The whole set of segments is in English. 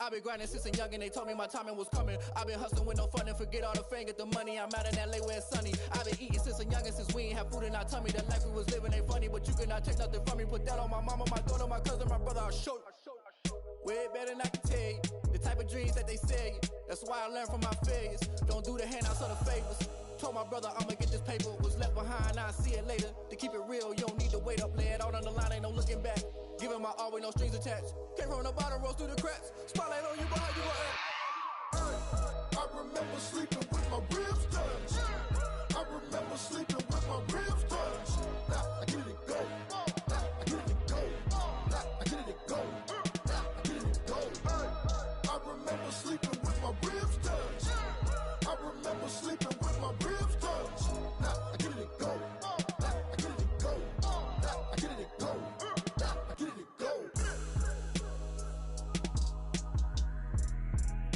I've been grinding since a young and they told me my timing was coming. I've been hustling with no fun and forget all the fame, get the money. I'm out in LA where it's sunny. I've been eating since a young and since we ain't have food in our tummy. The life we was living ain't funny, but you cannot take nothing from me. Put that on my mama, my daughter, my cousin, my brother, I'll show you. Way better than I can tell you. The type of dreams that they sell you. That's why I learned from my failures. Don't do the handouts or the favors. Told my brother I'ma get this paper. Was left behind, I'll see it later. To keep it real, you don't need to wait up. Lay it out on the line, ain't no looking back. Giving my all with no strings attached. Came from the bottom, rose through the cracks. Spotlight on you, but how you gon' act? I remember sleeping with my ribs touched. I remember sleeping with my ribs touched. Now I get it go. Now I get it go. Now I get it go. Now I get it go. I remember sleeping with my ribs touched. I remember sleeping with my ribs touched. Now I get it go. Now I get it go. Now I get it go. Now I get it go.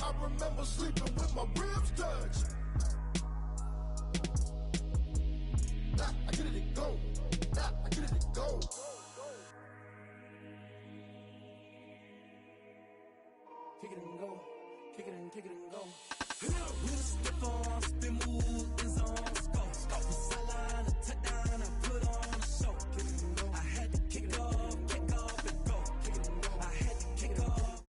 I remember sleeping with my ribs touched. Now I get it go. Now I get it go. Kick it and go. Kick it and go. With a stiff on, spin move, is on, go. Sideline, a touchdown, I put on a show. I had to kick off and go. I had to kick off.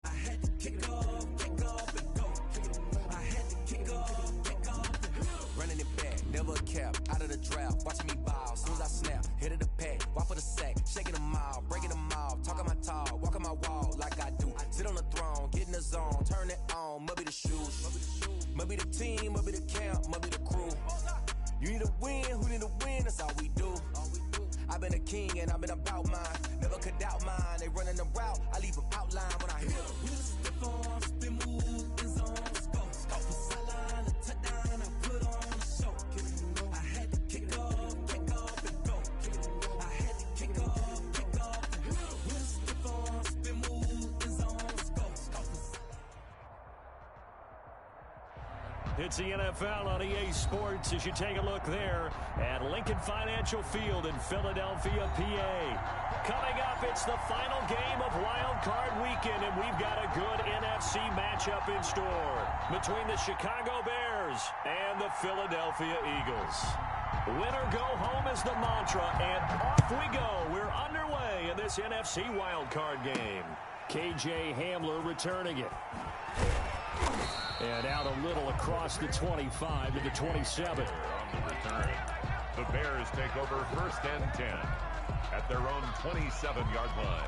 I had to kick off and go. I had to kick off and go. Running it back, never a cap, out of the drought, watching me ball, soon as I snap, hit of the pack, walk for the sack, shaking them all, breaking them all, talking my talk, walking my wall like I do, sit on the throne, get in the zone, turn it on, must be the shoes, must be the team, must be the camp, must be the crew, you need to win, who need to win, that's all we do, I've been a king and I've been about mine, never could doubt mine, they running the route, I leave them outline when I hit them. With a stiff on, spin move, is on, go. Sideline, a touchdown, I put on a show. I had to kick off and go. I had to kick off and go. With a stiff on, spin move, is on, go. It's the NFL on EA Sports as you take a look there at Lincoln Financial Field in Philadelphia, PA. Coming up, it's the final game of Wild Card Weekend, and we've got a good NFC matchup in store between the Chicago Bears and the Philadelphia Eagles. Win or go home is the mantra, and off we go. We're underway in this NFC Wild Card game. KJ Hamler returning it. And out a little across the 25 to the 27. On the return, the Bears take over 1st and 10 at their own 27-yard line.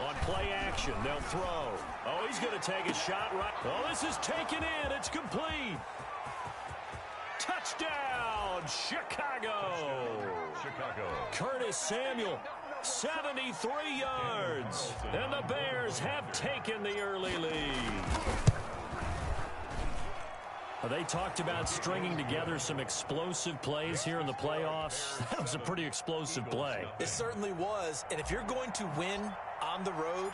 On play action, they'll throw. Oh, he's going to take a shot right. Oh, this is taken in. It's complete. Touchdown, Chicago. Curtis Samuel, 73 yards. And the Bears have taken the early lead. They talked about stringing together some explosive plays here in the playoffs. That was a pretty explosive play. It certainly was. And if you're going to win on the road,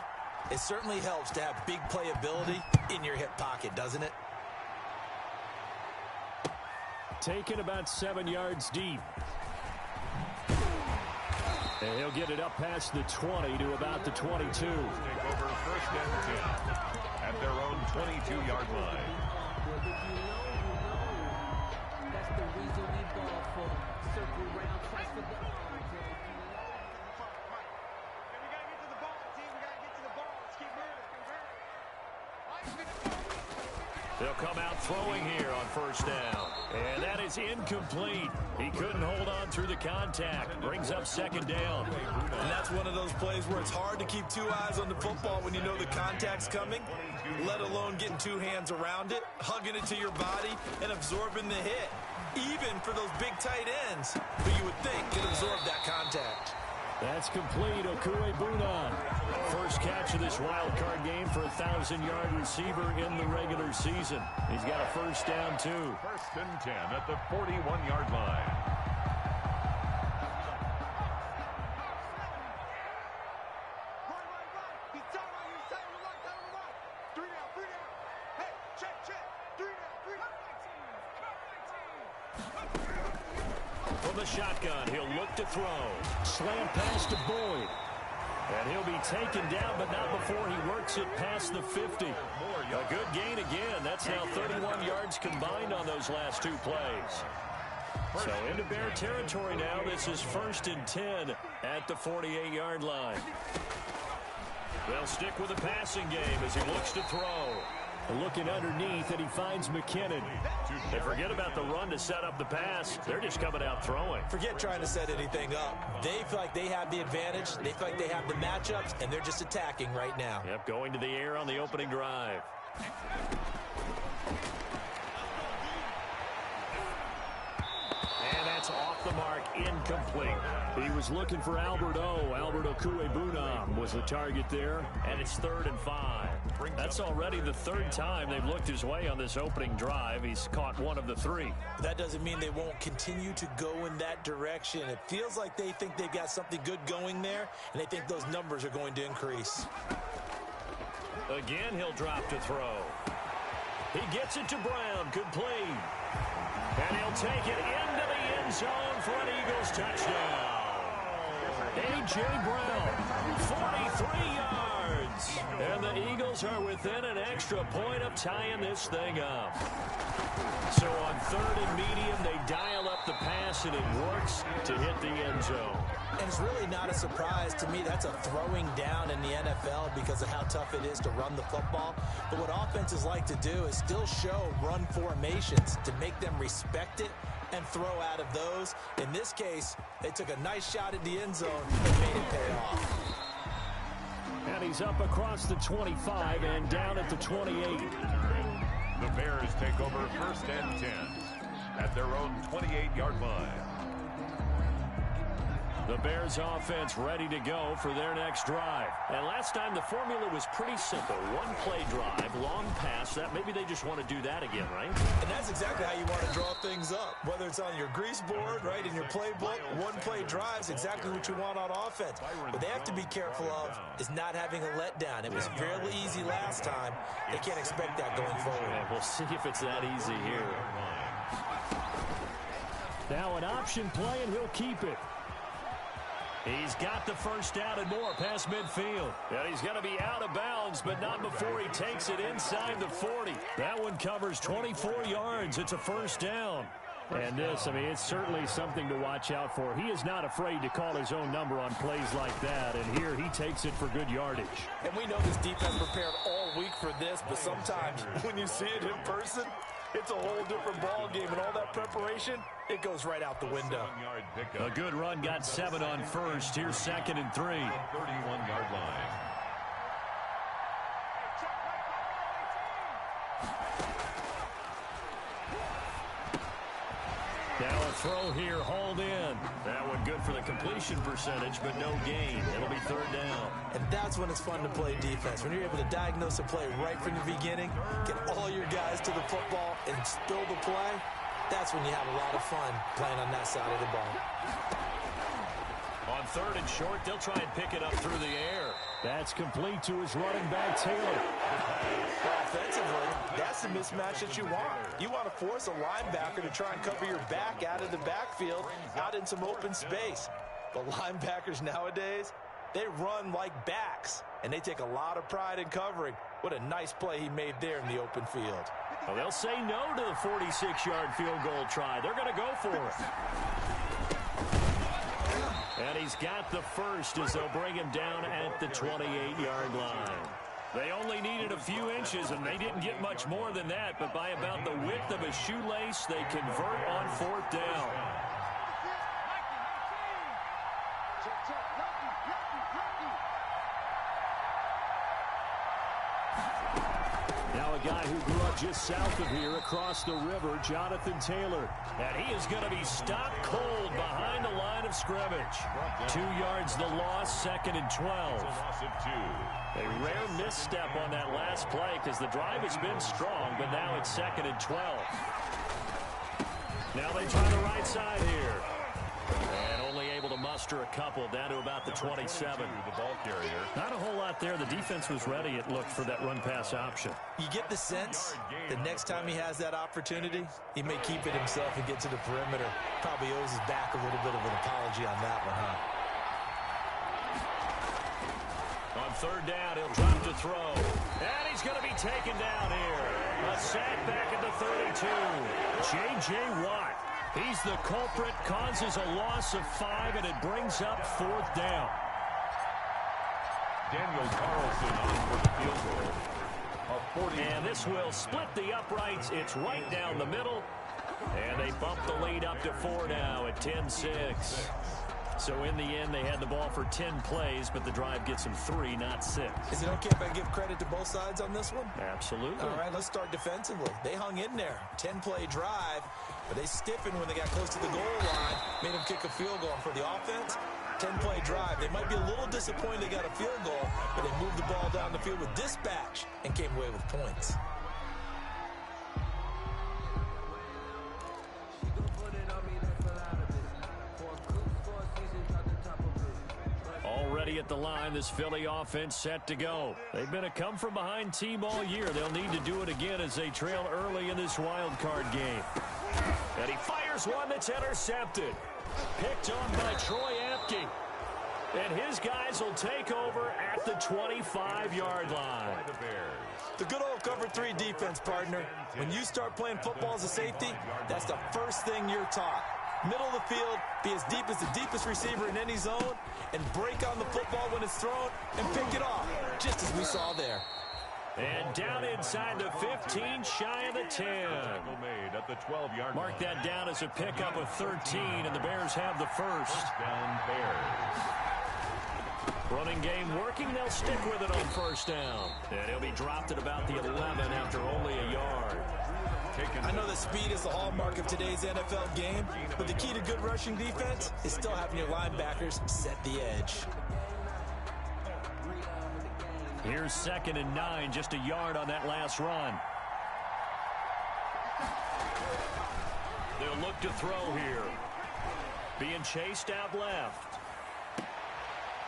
it certainly helps to have big playability in your hip pocket, doesn't it? Taken about 7 yards deep. And he'll get it up past the 20 to about the 22. Take over 1st and 10 at their own 22-yard line. That's the reason we ball for. Circle round, twice for the They'll come out throwing here on 1st down. And that is incomplete. He couldn't hold on through the contact. Brings up 2nd down. And that's one of those plays where it's hard to keep two eyes on the football when you know the contact's coming, let alone getting two hands around it, hugging it to your body, and absorbing the hit, even for those big tight ends. But you would think they'd absorb that contact. That's complete. Okuebuna. First catch of this wild card game for a 1,000-yard receiver in the regular season. He's got a first down, too. First and 10 at the 41-yard line. From the shotgun, he'll look to throw. Slam pass to Boyd. And he'll be taken down, but not before he works it past the 50. A good gain again. That's now 31 yards combined on those last two plays. So into Bear territory now. This is first and 10 at the 48-yard line. They'll stick with the passing game as he looks to throw. Looking underneath, and he finds McKinnon. They forget about the run to set up the pass. They're just coming out throwing. Forget trying to set anything up. They feel like they have the advantage. They feel like they have the matchups, and they're just attacking right now. Yep, going to the air on the opening drive. And that's off the mark, incomplete. He was looking for Albert Okuebuna was the target there, and it's 3rd and 5. That's already the 3rd time they've looked his way on this opening drive. He's caught one of the 3. That doesn't mean they won't continue to go in that direction. It feels like they think they've got something good going there, and they think those numbers are going to increase. Again, he'll drop to throw. He gets it to Brown, complete. And he'll take it into the end zone for an Eagles touchdown. A.J. Brown, 43 yards. And the Eagles are within an extra point of tying this thing up. So on 3rd and medium, they dial up the pass, and it works to hit the end zone. And it's really not a surprise to me. That's a throwing down in the NFL because of how tough it is to run the football. But what offenses like to do is still show run formations to make them respect it and throw out of those. In this case, they took a nice shot at the end zone and made it pay off. And he's up across the 25 and down at the 28. The Bears take over first and 10 at their own 28-yard line. The Bears offense ready to go for their next drive. And last time the formula was pretty simple. One play drive, long pass. That maybe they just want to do that again, right? And that's exactly how you want to draw things up. Whether it's on your grease board, right, in your playbook, one play drive is exactly what you want on offense. What they have to be careful of is not having a letdown. It was fairly easy last time. They can't expect that going forward. Yeah, we'll see if it's that easy here. Now an option play, and he'll keep it. He's got the first down and more past midfield. And he's going to be out of bounds, but not before he takes it inside the 40. That one covers 24 yards. It's a first down. And this, I mean, it's certainly something to watch out for. He is not afraid to call his own number on plays like that. And here he takes it for good yardage. And we know this defense prepared all week for this, but sometimes when you see it in person, it's a whole different ball game, and all that preparation, it goes right out the window. A good run got 7 on first. Here's 2nd and 3. 31-yard line. Now a throw here, hauled in. That one good for the completion percentage, but no gain. It'll be 3rd down. And that's when it's fun to play defense. When you're able to diagnose a play right from the beginning, get all your guys to the football and spill the play, that's when you have a lot of fun playing on that side of the ball. On 3rd and short, they'll try and pick it up through the air. That's complete to his running back, Taylor. Offensively, that's the mismatch that you want. You want to force a linebacker to try and cover your back out of the backfield, out in some open space. But linebackers nowadays, they run like backs, and they take a lot of pride in covering. What a nice play he made there in the open field. Well, they'll say no to the 46-yard field goal try. They're going to go for it. And he's got the first as they'll bring him down at the 28-yard line. They only needed a few inches, and they didn't get much more than that, but by about the width of a shoelace, they convert on 4th down. Now a guy who grew up just south of here across the river, Jonathan Taylor. And he is going to be stopped cold behind the line of scrimmage. 2 yards the loss, 2nd and 12. A rare misstep on that last play because the drive has been strong, but now it's 2nd and 12. Now they try the right side here. And only able to muster a couple down to about the 27. The ball carrier. Not a whole lot there. The defense was ready, it looked, for that run-pass option. You get the sense the next time he has that opportunity, he may keep it himself and get to the perimeter. Probably owes his back a little bit of an apology on that one, huh? On 3rd down, he'll drop to throw. And he's going to be taken down here. A sack back at the 32. J.J. Watt. He's the culprit, causes a loss of 5, and it brings up 4th down. Daniel Carlson on for the field goal. And this will split the uprights. It's right down the middle. And they bump the lead up to 4 now at 10-6. So in the end, they had the ball for 10 plays, but the drive gets them 3, not 6. Is it okay if I give credit to both sides on this one? Absolutely. All right, let's start defensively. They hung in there. 10-play drive, but they stiffened when they got close to the goal line, made them kick a field goal. And for the offense, 10-play drive. They might be a little disappointed they got a field goal, but they moved the ball down the field with dispatch and came away with points. Already at the line, this Philly offense set to go. They've been a come-from-behind team all year. They'll need to do it again as they trail early in this wild card game. And he fires one that's intercepted. Picked on by Troy Apke. And his guys will take over at the 25-yard line. The good old cover 3 defense, partner. When you start playing football as a safety, that's the first thing you're taught. Middle of the field, be as deep as the deepest receiver in any zone, and break on the football when it's thrown and pick it off, just as we saw there. And down inside the 15, shy of the 10. At the 12-yard Mark that down as a pickup of 13, and the Bears have the first. Down Bears. Running game working, they'll stick with it on 1st down. And he'll be dropped at about the 11 after only a yard. I know that speed is the hallmark of today's NFL game, but the key to good rushing defense is still having your linebackers set the edge. Here's 2nd and 9, just a yard on that last run. They'll look to throw here. Being chased out left.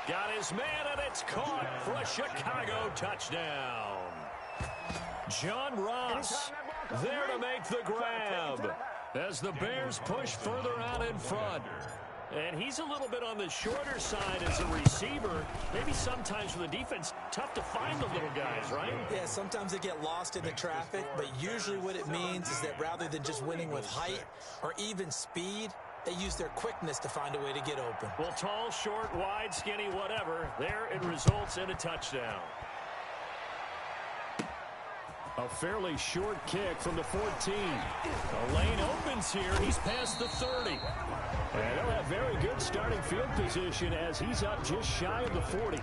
Got his man, and it's caught for a Chicago touchdown. John Ross there to make the grab as the Bears push further out in front. And he's a little bit on the shorter side as a receiver. Maybe sometimes for the defense, tough to find the little guys, right? Yeah, sometimes they get lost in the traffic, but usually what it means is that rather than just winning with height or even speed, they use their quickness to find a way to get open. Well, tall, short, wide, skinny, whatever, there it results in a touchdown. A fairly short kick from the 14. The lane opens here. He's past the 30. And they'll have very good starting field position as he's up just shy of the 40.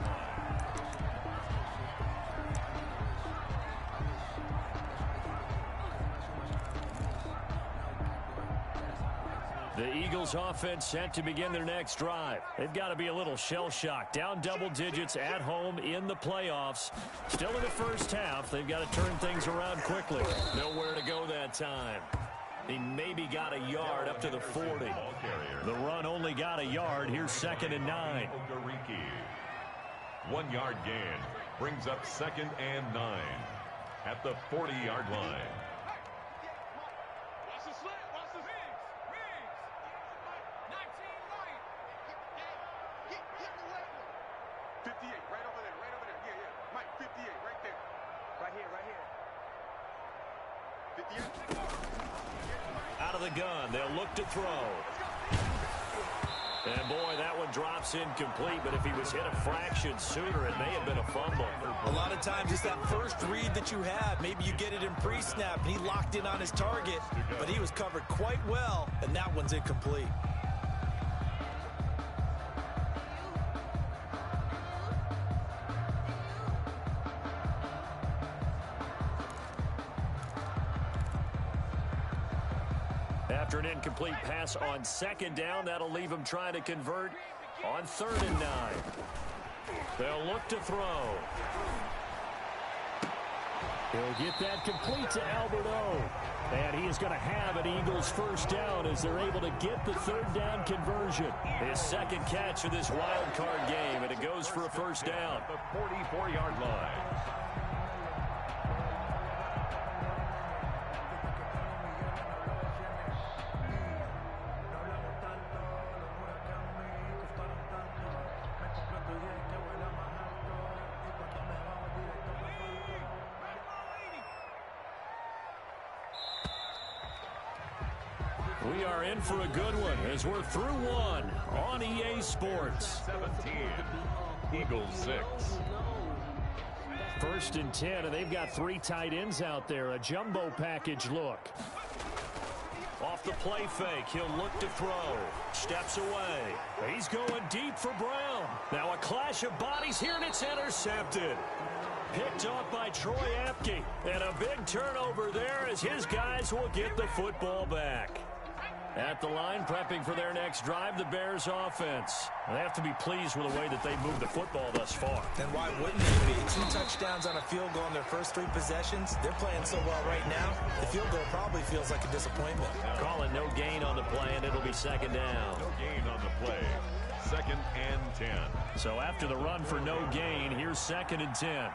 The Eagles offense set to begin their next drive. They've got to be a little shell-shocked. Down double digits at home in the playoffs. Still in the first half. They've got to turn things around quickly. Nowhere to go that time. He maybe got a yard up to the 40. The run only got a yard. Here's 2nd and 9. 1 yard gain brings up 2nd and 9 at the 40-yard line. Out of the gun, they'll look to throw. And boy, that one drops incomplete, but if he was hit a fraction sooner, it may have been a fumble. A lot of times it's that first read that you have. Maybe you get it in pre-snap, and he locked in on his target, but he was covered quite well, and that one's incomplete. incomplete pass on second down. That'll leave him trying to convert on 3rd and 9. They'll look to throw. He'll get that complete to Albert O. And he is going to have an Eagles first down as they're able to get the 3rd down conversion. His second catch of this wild card game, and it goes for a first down. The 44-yard line. We are in for a good one as we're through one on EA Sports. 17, Eagles 6. 1st and 10, and they've got 3 tight ends out there. A jumbo package look. Off the play fake, he'll look to throw. Steps away. He's going deep for Brown. Now a clash of bodies here, and it's intercepted. Picked off by Troy Apke. And a big turnover there as his guys will get the football back. At the line, prepping for their next drive, the Bears offense. They have to be pleased with the way that they moved the football thus far. And why wouldn't they be? 2 touchdowns on a field goal in their first 3 possessions. They're playing so well right now, the field goal probably feels like a disappointment. Calling no gain on the play, and it'll be 2nd down. No gain on the play. 2nd and 10. So after the run for no gain, here's 2nd and 10.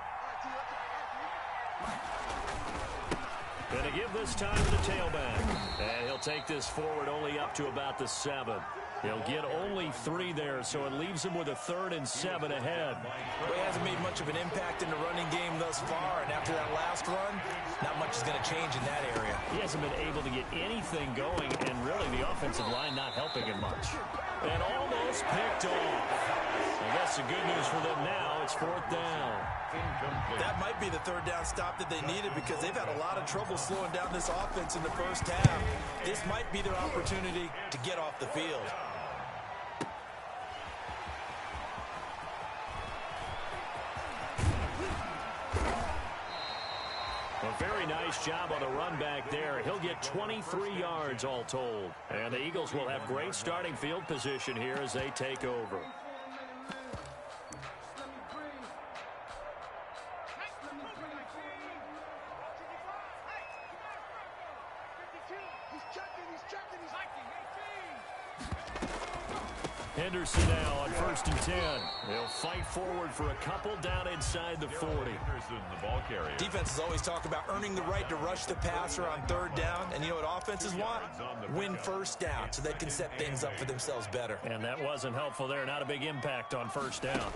Going to give this time to the tailback. And he'll take this forward only up to about the 7. He'll get only 3 there, so it leaves him with a 3rd and 7 ahead. Well, he hasn't made much of an impact in the running game thus far, and after that last run, not much is going to change in that area. He hasn't been able to get anything going, and really the offensive line not helping him much. And almost picked off. I guess the good news for them now, it's 4th down. Incomplete. That might be the 3rd down stop that they needed because they've had a lot of trouble slowing down this offense in the first half. This might be their opportunity to get off the field. A very nice job on the run back there. He'll get 23 yards all told. And the Eagles will have great starting field position here as they take over. Henderson now on 1st and 10. They'll fight forward for a couple down inside the 40. Henderson, the ball carrier. Defenses always talk about earning the right to rush the passer on 3rd down. And you know what offenses want? Win first down so they can set things up for themselves better. And that wasn't helpful there. Not a big impact on 1st down.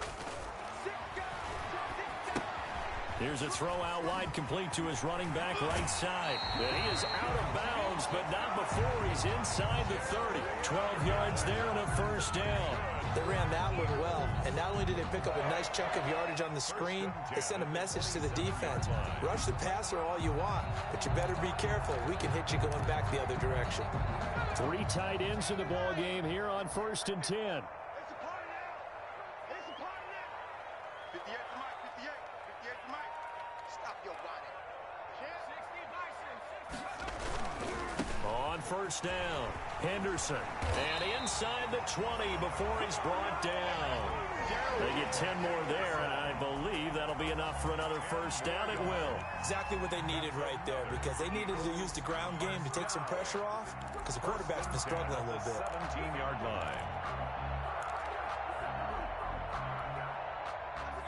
Here's a throw out wide, complete to his running back right side. And he is out of bounds, but not before he's inside the 30. 12 yards there and a 1st down. They ran that one well, and not only did they pick up a nice chunk of yardage on the screen, they sent a message to the defense. Rush the passer all you want, but you better be careful. We can hit you going back the other direction. 3 tight ends in the ball game here on 1st and 10. On 1st down, Henderson. And inside the 20 before he's brought down. They get 10 more there, and I believe that'll be enough for another 1st down. It will. Exactly what they needed right there, because they needed to use the ground game to take some pressure off, because the quarterback's been struggling a little bit. 17-yard line.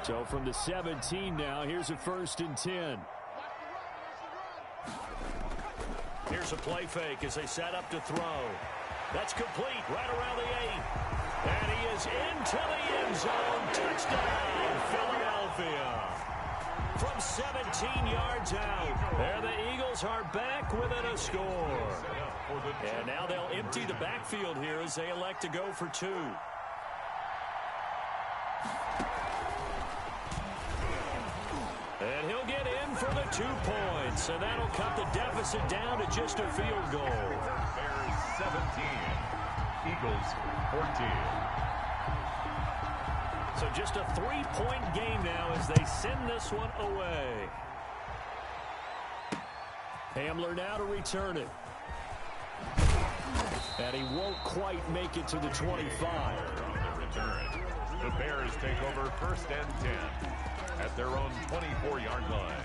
So from the 17 now, here's a 1st and 10. Here's a play fake as they set up to throw. That's complete right around the 8. And he is into the end zone. Touchdown, Philadelphia. From 17 yards out. And the Eagles are back within a score. And now they'll empty the backfield here as they elect to go for 2. And he'll get in for the 2 points. And that'll cut the deficit down to just a field goal. Bears 17. Eagles 14. So just a 3-point game now as they send this one away. Hamler now to return it. And he won't quite make it to the 25. On the return, the Bears take over 1st and 10 at their own 24-yard line.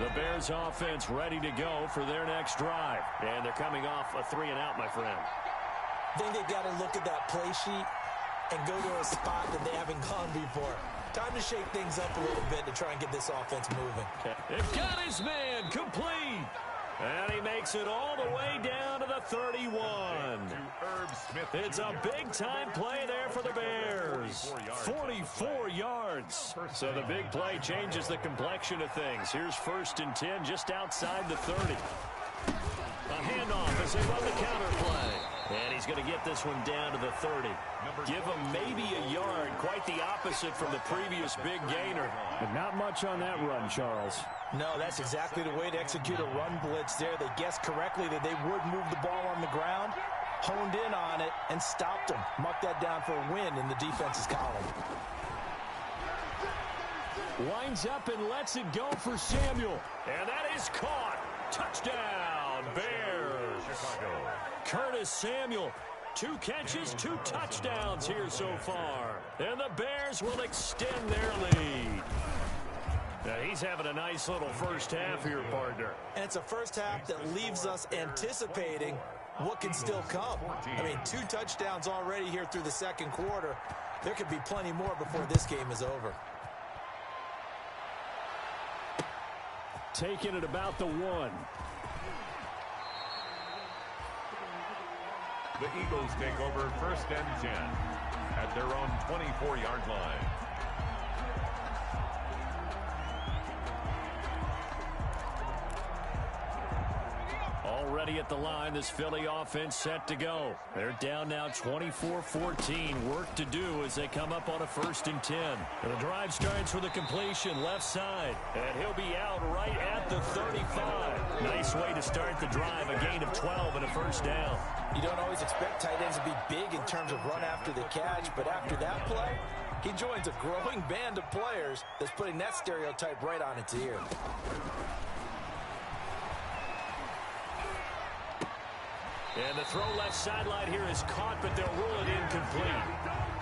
The Bears offense ready to go for their next drive. And they're coming off a 3-and-out, my friend. I think they've got to look at that play sheet and go to a spot that they haven't gone before. Time to shake things up a little bit to try and get this offense moving. They've got his man complete. And he makes it all the way down to the 31. It's a big-time play there for the Bears. 44 yards. So the big play changes the complexion of things. Here's 1st and 10 just outside the 30. A handoff as they run the counter play. And he's going to get this one down to the 30. Give him maybe a yard. Quite the opposite from the previous big gainer. But not much on that run, Charles. No, that's exactly the way to execute a run blitz there. They guessed correctly that they would move the ball on the ground, honed in on it, and stopped them. Mucked that down for a win in the defense's column. Winds up and lets it go for Samuel. And that is caught. Touchdown, Bears. Chicago. Curtis Samuel. 2 catches, 2 touchdowns here so far. And the Bears will extend their lead. Now he's having a nice little first half here, partner. And it's a first half that leaves us anticipating what can still come. I mean, 2 touchdowns already here through the second quarter. There could be plenty more before this game is over. Taking it about the 1. The Eagles take over 1st and 10 at their own 24-yard line. Already at the line, this Philly offense set to go. They're down now 24-14. Work to do as they come up on a 1st and 10. And the drive starts with a completion left side. And he'll be out right at the 35. Nice way to start the drive. A gain of 12 and a first down. You don't always expect tight ends to be big in terms of run after the catch, but after that play, he joins a growing band of players that's putting that stereotype right on its ear. And the throw left sideline here is caught, but they'll rule it incomplete.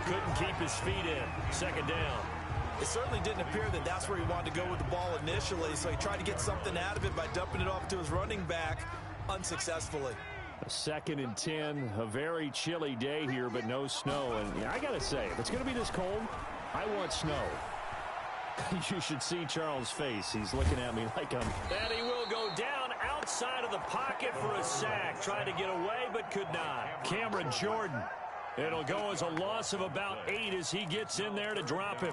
Couldn't keep his feet in. 2nd down. It certainly didn't appear that that's where he wanted to go with the ball initially, so he tried to get something out of it by dumping it off to his running back unsuccessfully. A 2nd and 10, a very chilly day here, but no snow. And I got to say, if it's going to be this cold, I want snow. You should see Charles' face. He's looking at me like I'm... And he will go down outside of the pocket for a sack. Tried to get away, but could not. Cameron Jordan. It'll go as a loss of about 8 as he gets in there to drop him.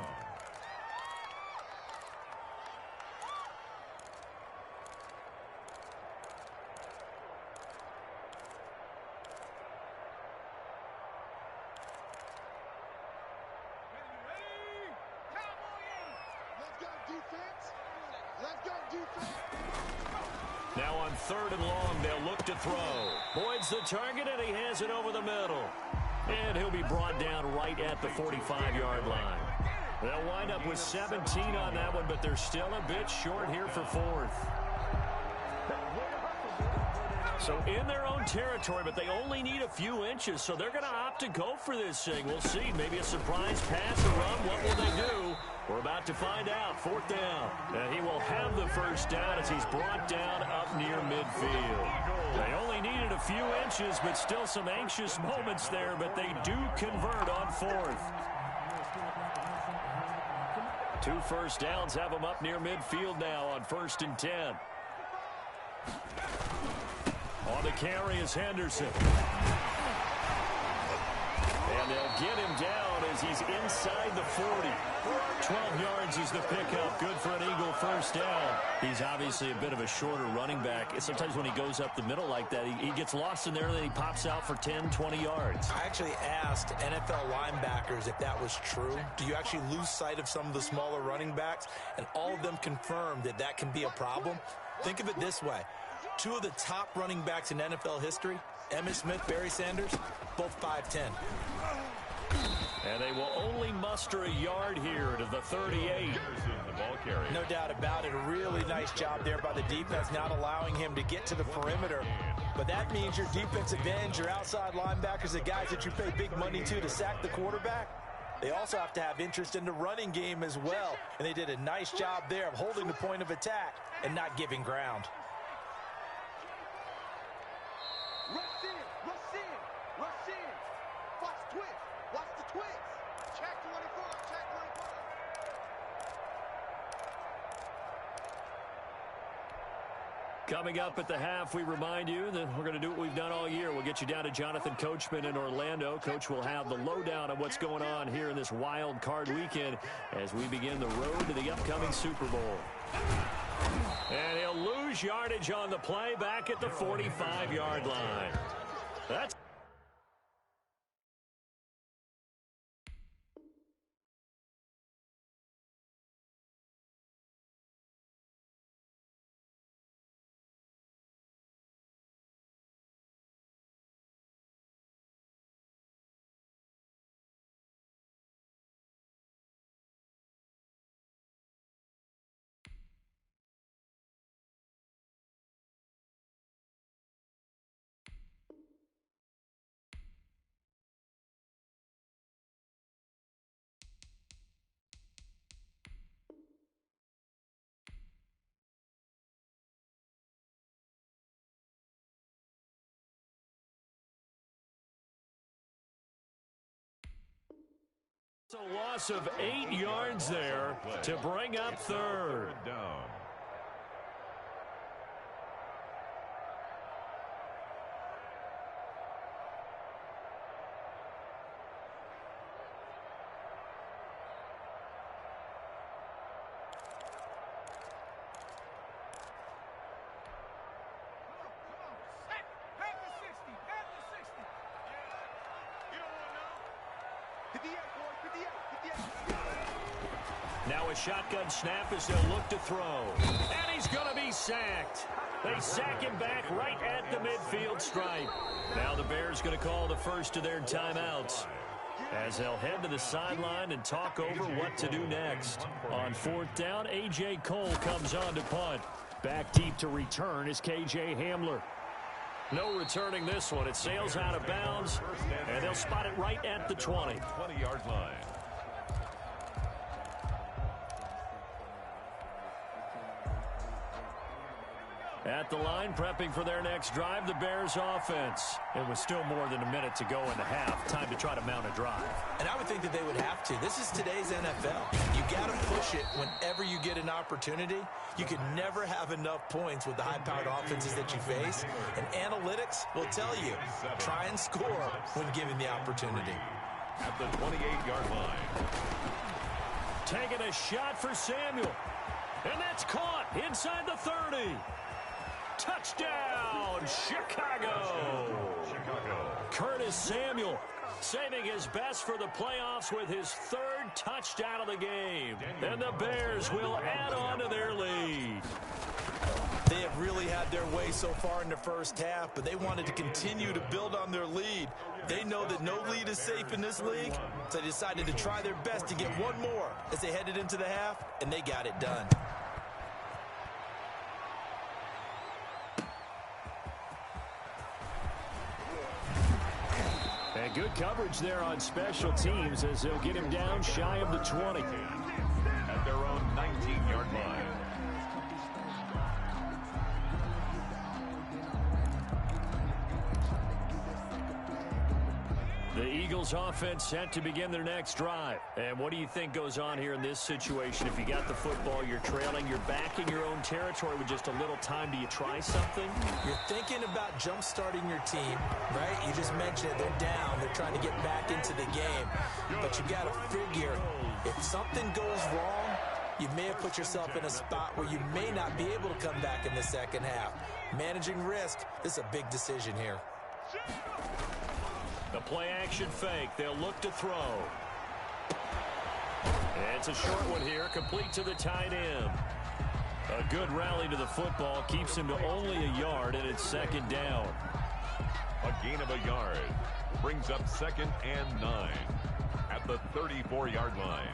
Now on 3rd and long, they'll look to throw. Boyd's the target, and he has it over the middle. And he'll be brought down right at the 45-yard line. They'll wind up with 17 on that one, but they're still a bit short here for 4th. So in their own territory, but they only need a few inches, so they're going to opt to go for this thing. We'll see. Maybe a surprise pass or run. What will they do? We're about to find out. 4th down. And he will have the first down as he's brought down up near midfield. They only needed a few inches, but still some anxious moments there, but they do convert on 4th. 2 first downs have them up near midfield now on 1st and 10. On the carry is Henderson. And they'll get him down as he's inside the 40. 12 yards is the pickup. Good for an Eagle first down. He's obviously a bit of a shorter running back. Sometimes when he goes up the middle like that, he gets lost in there, and then he pops out for 10, 20 yards. I actually asked NFL linebackers if that was true. Do you actually lose sight of some of the smaller running backs? And all of them confirmed that that can be a problem. Think of it this way. 2 of the top running backs in NFL history, Emmitt Smith, Barry Sanders, both 5'10". And they will only muster a yard here to the 38. No doubt about it. A really nice job there by the defense, not allowing him to get to the perimeter. But that means your defensive ends, your outside linebackers, the guys that you pay big money to sack the quarterback, they also have to have interest in the running game as well. And they did a nice job there of holding the point of attack and not giving ground. Rush in, rush in, rush in. Watch twist, watch the twist. Check 24, check 24. Coming up at the half, we remind you that we're going to do what we've done all year. We'll get you down to Jonathan Coachman in Orlando. Coach will have the lowdown on what's going on here in this wild card weekend as we begin the road to the upcoming Super Bowl. And he'll lose yardage on the play back at the 45-yard line. That's a loss of 8 yards there to bring up third. Now a shotgun snap as they'll look to throw. And he's going to be sacked. They sack him back right at the midfield stripe. Now the Bears going to call the first of their timeouts as they'll head to the sideline and talk over what to do next. On fourth down, A.J. Cole comes on to punt. Back deep to return is K.J. Hamler. No returning this one. It sails out of bounds, and they'll spot it right at the 20. 20-yard line. At the line, prepping for their next drive, the Bears offense. It was still more than a minute to go in the half. Time to try to mount a drive. And I would think that they would have to. This is today's NFL. You got to push it whenever you get an opportunity. You can never have enough points with the high-powered offenses that you face. And analytics will tell you, try and score when given the opportunity. At the 28-yard line. Taking a shot for Samuel. And that's caught inside the 30. Touchdown, Chicago. Curtis Samuel saving his best for the playoffs with his third touchdown of the game. And the Bears will add on to their lead. They have really had their way so far in the first half, but they wanted to continue to build on their lead. They know that no lead is safe in this league, so they decided to try their best to get one more as they headed into the half, and they got it done. And good coverage there on special teams as they'll get him down shy of the 20. At their own 19-yard line. The Eagles offense set to begin their next drive. And what do you think goes on here in this situation? If you got the football, you're trailing, you're back in your own territory with just a little time. Do you try something? You're thinking about jump-starting your team, right? You just mentioned it. They're down. They're trying to get back into the game. But you got to figure, if something goes wrong, you may have put yourself in a spot where you may not be able to come back in the second half. Managing risk, this is a big decision here. The play-action fake. They'll look to throw. It's a short one here, complete to the tight end. A good rally to the football keeps him to only a yard, and it's second down. A gain of a yard brings up 2nd and 9. at the 34-yard line.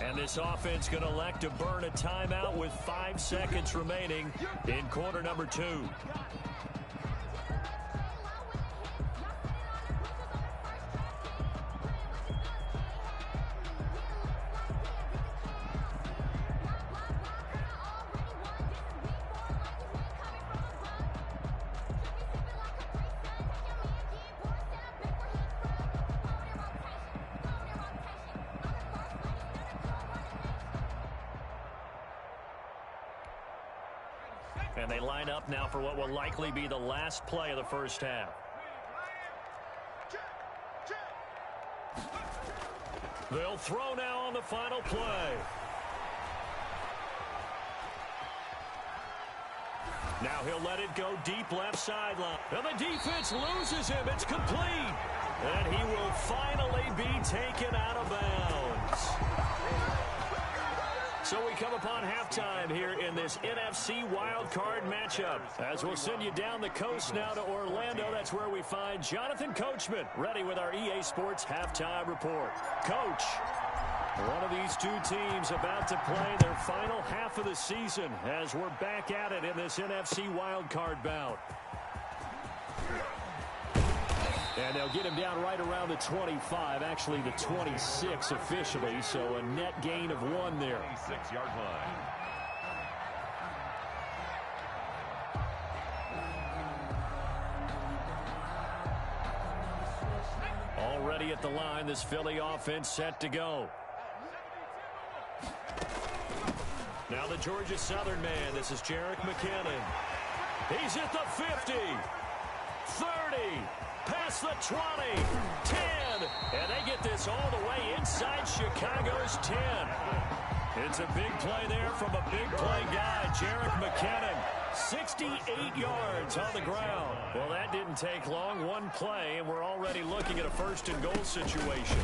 And this offense going to elect to burn a timeout with 5 seconds remaining in quarter number 2. And they line up now for what will likely be the last play of the first half. They'll throw now on the final play. Now he'll let it go deep left sideline. And the defense loses him. It's complete. And he will finally be taken out of bounds. So we come upon halftime here in this NFC wildcard matchup. As we'll send you down the coast now to Orlando, that's where we find Jonathan Coachman ready with our EA Sports halftime report. Coach, one of these two teams about to play their final half of the season as we're back at it in this NFC wildcard bout. And they'll get him down right around the 25, actually the 26 officially, so a net gain of 1 there. 26-yard line. Already at the line, this Philly offense set to go. Now the Georgia Southern man, this is Jerick McKinnon. He's at the 50, 30. Past the 20, 10, and they get this all the way inside Chicago's 10. It's a big play there from a big play guy, Jerick McKinnon. 68 yards on the ground. Well, that didn't take long. 1 play, and we're already looking at a first-and-goal situation.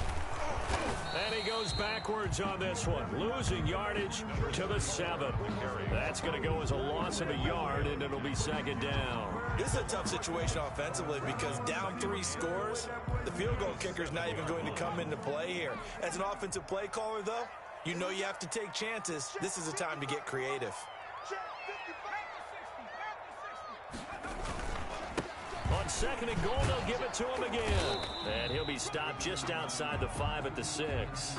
And he goes backwards on this one, losing yardage to the 7. That's going to go as a loss of a yard, and it'll be second down. This is a tough situation offensively because down 3 scores, the field goal kicker's not even going to come into play here. As an offensive play caller, though, you know you have to take chances. This is a time to get creative. On second and goal, they'll give it to him again. And he'll be stopped just outside the 5 at the 6.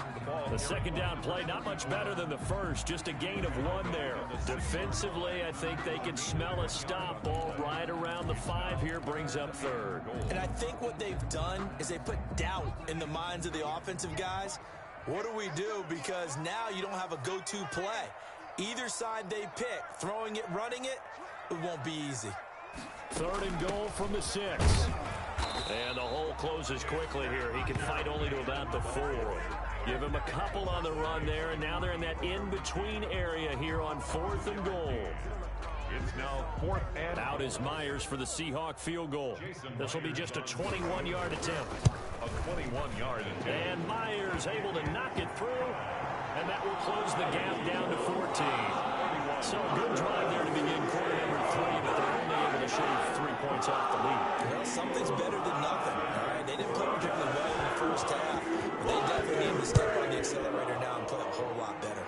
The second down play, not much better than the first. Just a gain of 1 there. Defensively, I think they can smell a stop. Ball right around the 5 here, brings up 3rd. And I think what they've done is they put doubt in the minds of the offensive guys. What do we do? Because now you don't have a go-to play. Either side they pick, throwing it, running it, it won't be easy. 3rd and goal from the 6. And the hole closes quickly here. He can fight only to about the 4. Give him a couple on the run there, and now they're in that in-between area here on 4th and goal. It's now 4th and out is Myers for the Seahawk field goal. This will be just a 21-yard attempt. A 21-yard attempt. And Myers able to knock it through, and that will close the gap down to 14. So a good drive there to begin quarter number 3, but they're only able to shave 3 points off the lead. Well, something's better than nothing. All right, they didn't play particularly well in the first half, but they definitely need to step on the accelerator now and play a whole lot better.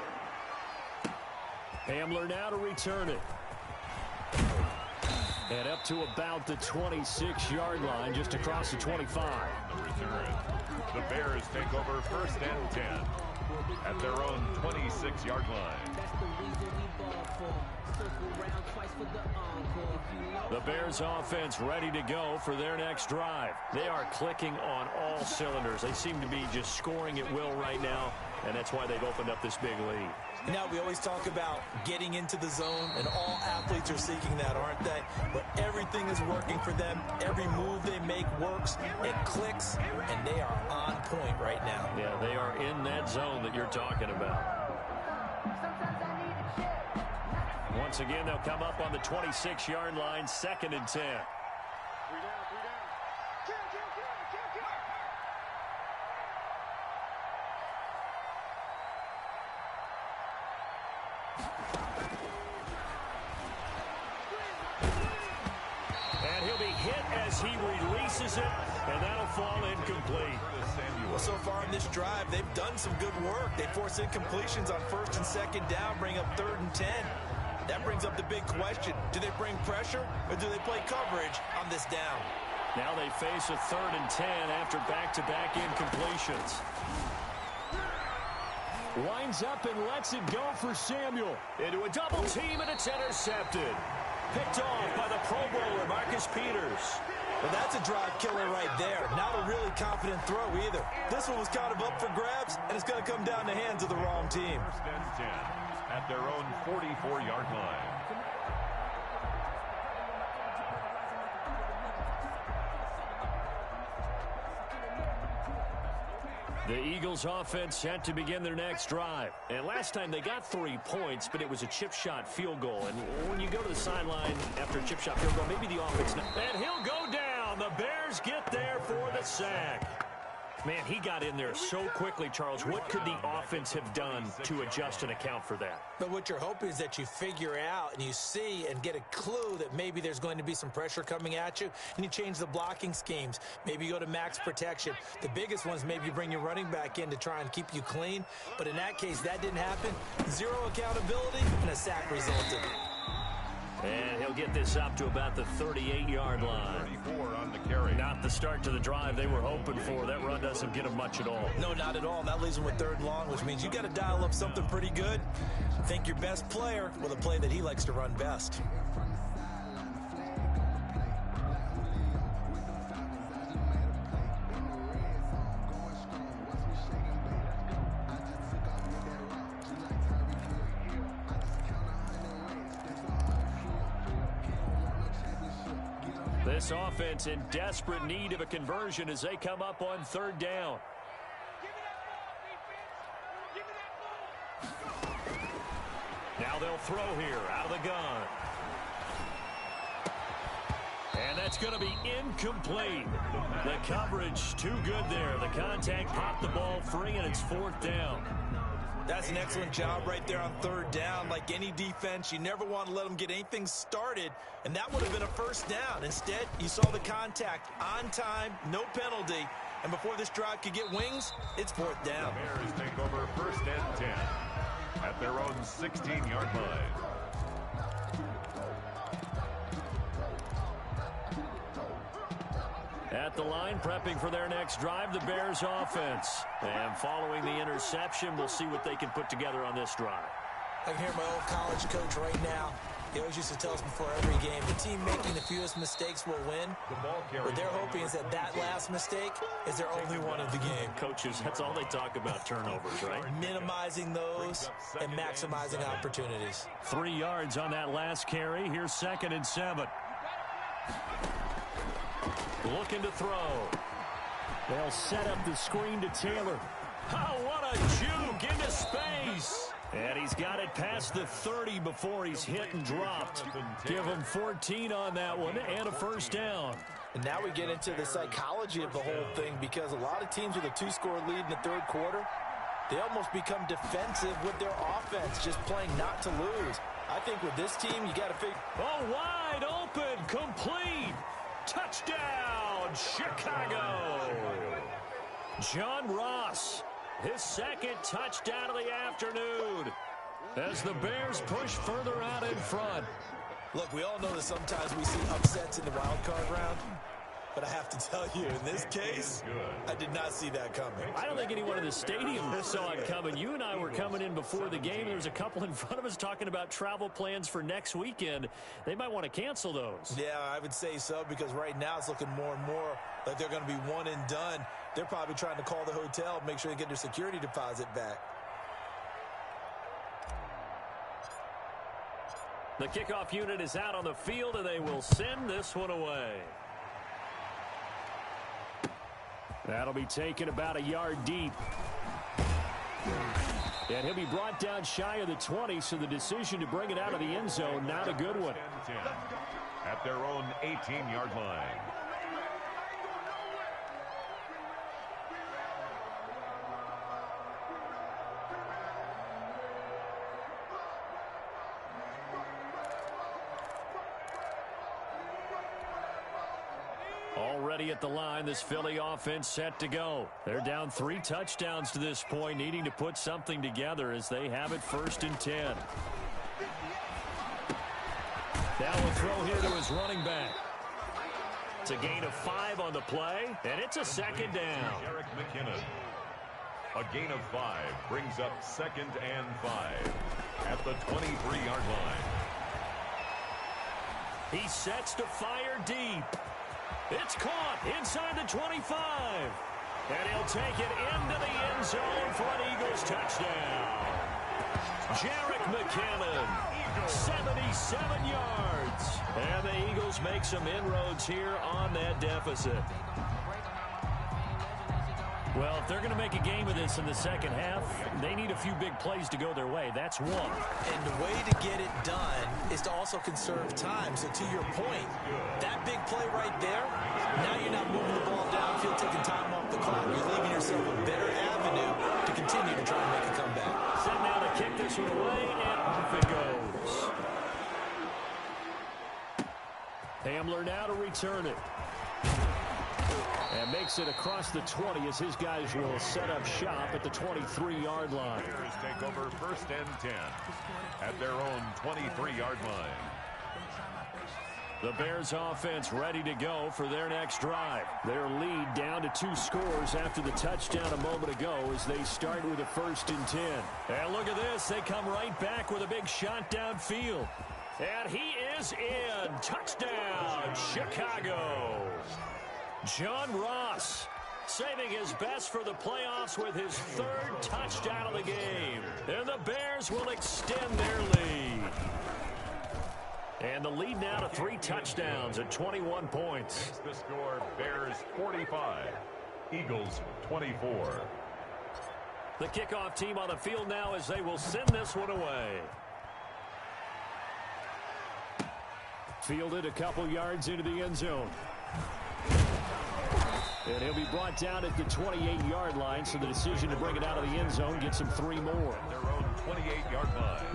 Hamler now to return it. And up to about the 26-yard line, just across the 25. The return. The Bears take over 1st and 10 at their own 26-yard line. The Bears offense ready to go for their next drive. They are clicking on all cylinders. They seem to be just scoring at will right now, and that's why they've opened up this big lead. Now, we always talk about getting into the zone, and all athletes are seeking that, aren't they? But everything is working for them. Every move they make works. It clicks, and they are on point right now. Yeah, they are in that zone that you're talking about. Once again, they'll come up on the 26-yard line, 2nd and 10. And he'll be hit as as he releases it, and that'll fall incomplete. Well, so far in this drive, they've done some good work. They force incompletions on 1st and 2nd down, bring up 3rd and 10. That brings up the big question. Do they bring pressure, or do they play coverage on this down? Now they face a 3rd and 10 after back-to-back incompletions. Winds up and lets it go for Samuel. Into a double team, and it's intercepted. Picked off by the Pro Bowler, Marcus Peters. Well, that's a drive killer right there. Not a really confident throw either. This one was kind of up for grabs, and it's going to come down the hands of the wrong team. 1st and 10 at their own 44-yard line. The Eagles offense set to begin their next drive. And last time they got 3 points, but it was a chip shot field goal. And when you go to the sideline after a chip shot field goal, maybe the offense... And he'll go down. The Bears get there for the sack. Man, he got in there so quickly, Charles. What could the offense have done to adjust and account for that? But what you're hoping is that you figure out and you see and get a clue that maybe there's going to be some pressure coming at you, and you change the blocking schemes. Maybe you go to max protection. The biggest ones, maybe you bring your running back in to try and keep you clean. But in that case, that didn't happen. 0 accountability, and a sack resulted. And he'll get this up to about the 38-yard line. 34 on the carry. Not the start to the drive they were hoping for. That run doesn't get them much at all. No, not at all. That leaves them with 3rd and long, which means you got to dial up something pretty good. Think your best player with a play that he likes to run best. This offense in desperate need of a conversion as they come up on 3rd down. Now they'll throw here out of the gun. And that's going to be incomplete. The coverage too good there. The contact popped the ball free, and it's 4th down. That's an excellent job right there on 3rd down. Like any defense, you never want to let them get anything started, and that would have been a 1st down. Instead, you saw the contact on time, no penalty, and before this drive could get wings, it's 4th down. The Bears take over 1st and 10 at their own 16-yard line. At the line, prepping for their next drive, the Bears offense. And following the interception, we'll see what they can put together on this drive. I can hear my old college coach right now. He always used to tell us before every game, the team making the fewest mistakes will win. What they're hoping is that that last mistake is their only one of the game. Coaches, that's all they talk about, turnovers, right? Minimizing those and maximizing opportunities. 3 yards on that last carry. Here's 2nd and 7. Looking to throw. They'll set up the screen to Taylor. Oh, what a juke into space. And he's got it past the 30 before he's hit and dropped. Give him 14 on that one and a 1st down. And now we get into the psychology of the whole thing, because a lot of teams with a 2-score lead in the 3rd quarter, they almost become defensive with their offense, just playing not to lose. I think with this team, you got to figure... Oh, wide open, complete. Touchdown, Chicago. John Ross, his 2nd touchdown of the afternoon as the Bears push further out in front. Look, we all know that sometimes we see upsets in the wild card round, but I have to tell you, in this case, I did not see that coming. I don't think anyone in the stadium saw it coming. You and I were coming in before the game. There was a couple in front of us talking about travel plans for next weekend. They might want to cancel those. Yeah, I would say so, because right now it's looking more and more like they're going to be one and done. They're probably trying to call the hotel, make sure they get their security deposit back. The kickoff unit is out on the field, and they will send this one away. That'll be taken about a yard deep. And he'll be brought down shy of the 20, so the decision to bring it out of the end zone, not a good one. At their own 18-yard line. Already at the line, this Philly offense set to go. They're down 3 touchdowns to this point, needing to put something together as they have it 1st and 10. Now a throw here to his running back. It's a gain of 5 on the play, and it's a 2nd down. Jerick McKinnon. A gain of 5 brings up 2nd and 5 at the 23-yard line. He sets to fire deep. It's caught inside the 25. And he'll take it into the end zone for an Eagles touchdown. Jerick McKinnon, 77 yards. And the Eagles make some inroads here on that deficit. Well, if they're going to make a game of this in the second half, they need a few big plays to go their way. That's one. And the way to get it done is to also conserve time. So to your point, that big play right there, now you're not moving the ball downfield, taking time off the clock. You're leaving yourself a better avenue to continue to try and make a comeback. Set now to kick this one away, and off it goes. Hamler now to return it. And makes it across the 20 as his guys will set up shop at the 23-yard line. Bears take over 1st and 10 at their own 23-yard line. The Bears offense ready to go for their next drive. Their lead down to 2 scores after the touchdown a moment ago as they start with a 1st and 10. And look at this. They come right back with a big shot downfield. And he is in. Touchdown, Chicago. John Ross saving his best for the playoffs with his 3rd touchdown of the game. And the Bears will extend their lead. And the lead now to 3 touchdowns at 21 points. Makes the score Bears 45, Eagles 24. The kickoff team on the field now as they will send this one away. Fielded a couple yards into the end zone. And he'll be brought down at the 28-yard line, so the decision to bring it out of the end zone gets him 3 more. Their own 28-yard line.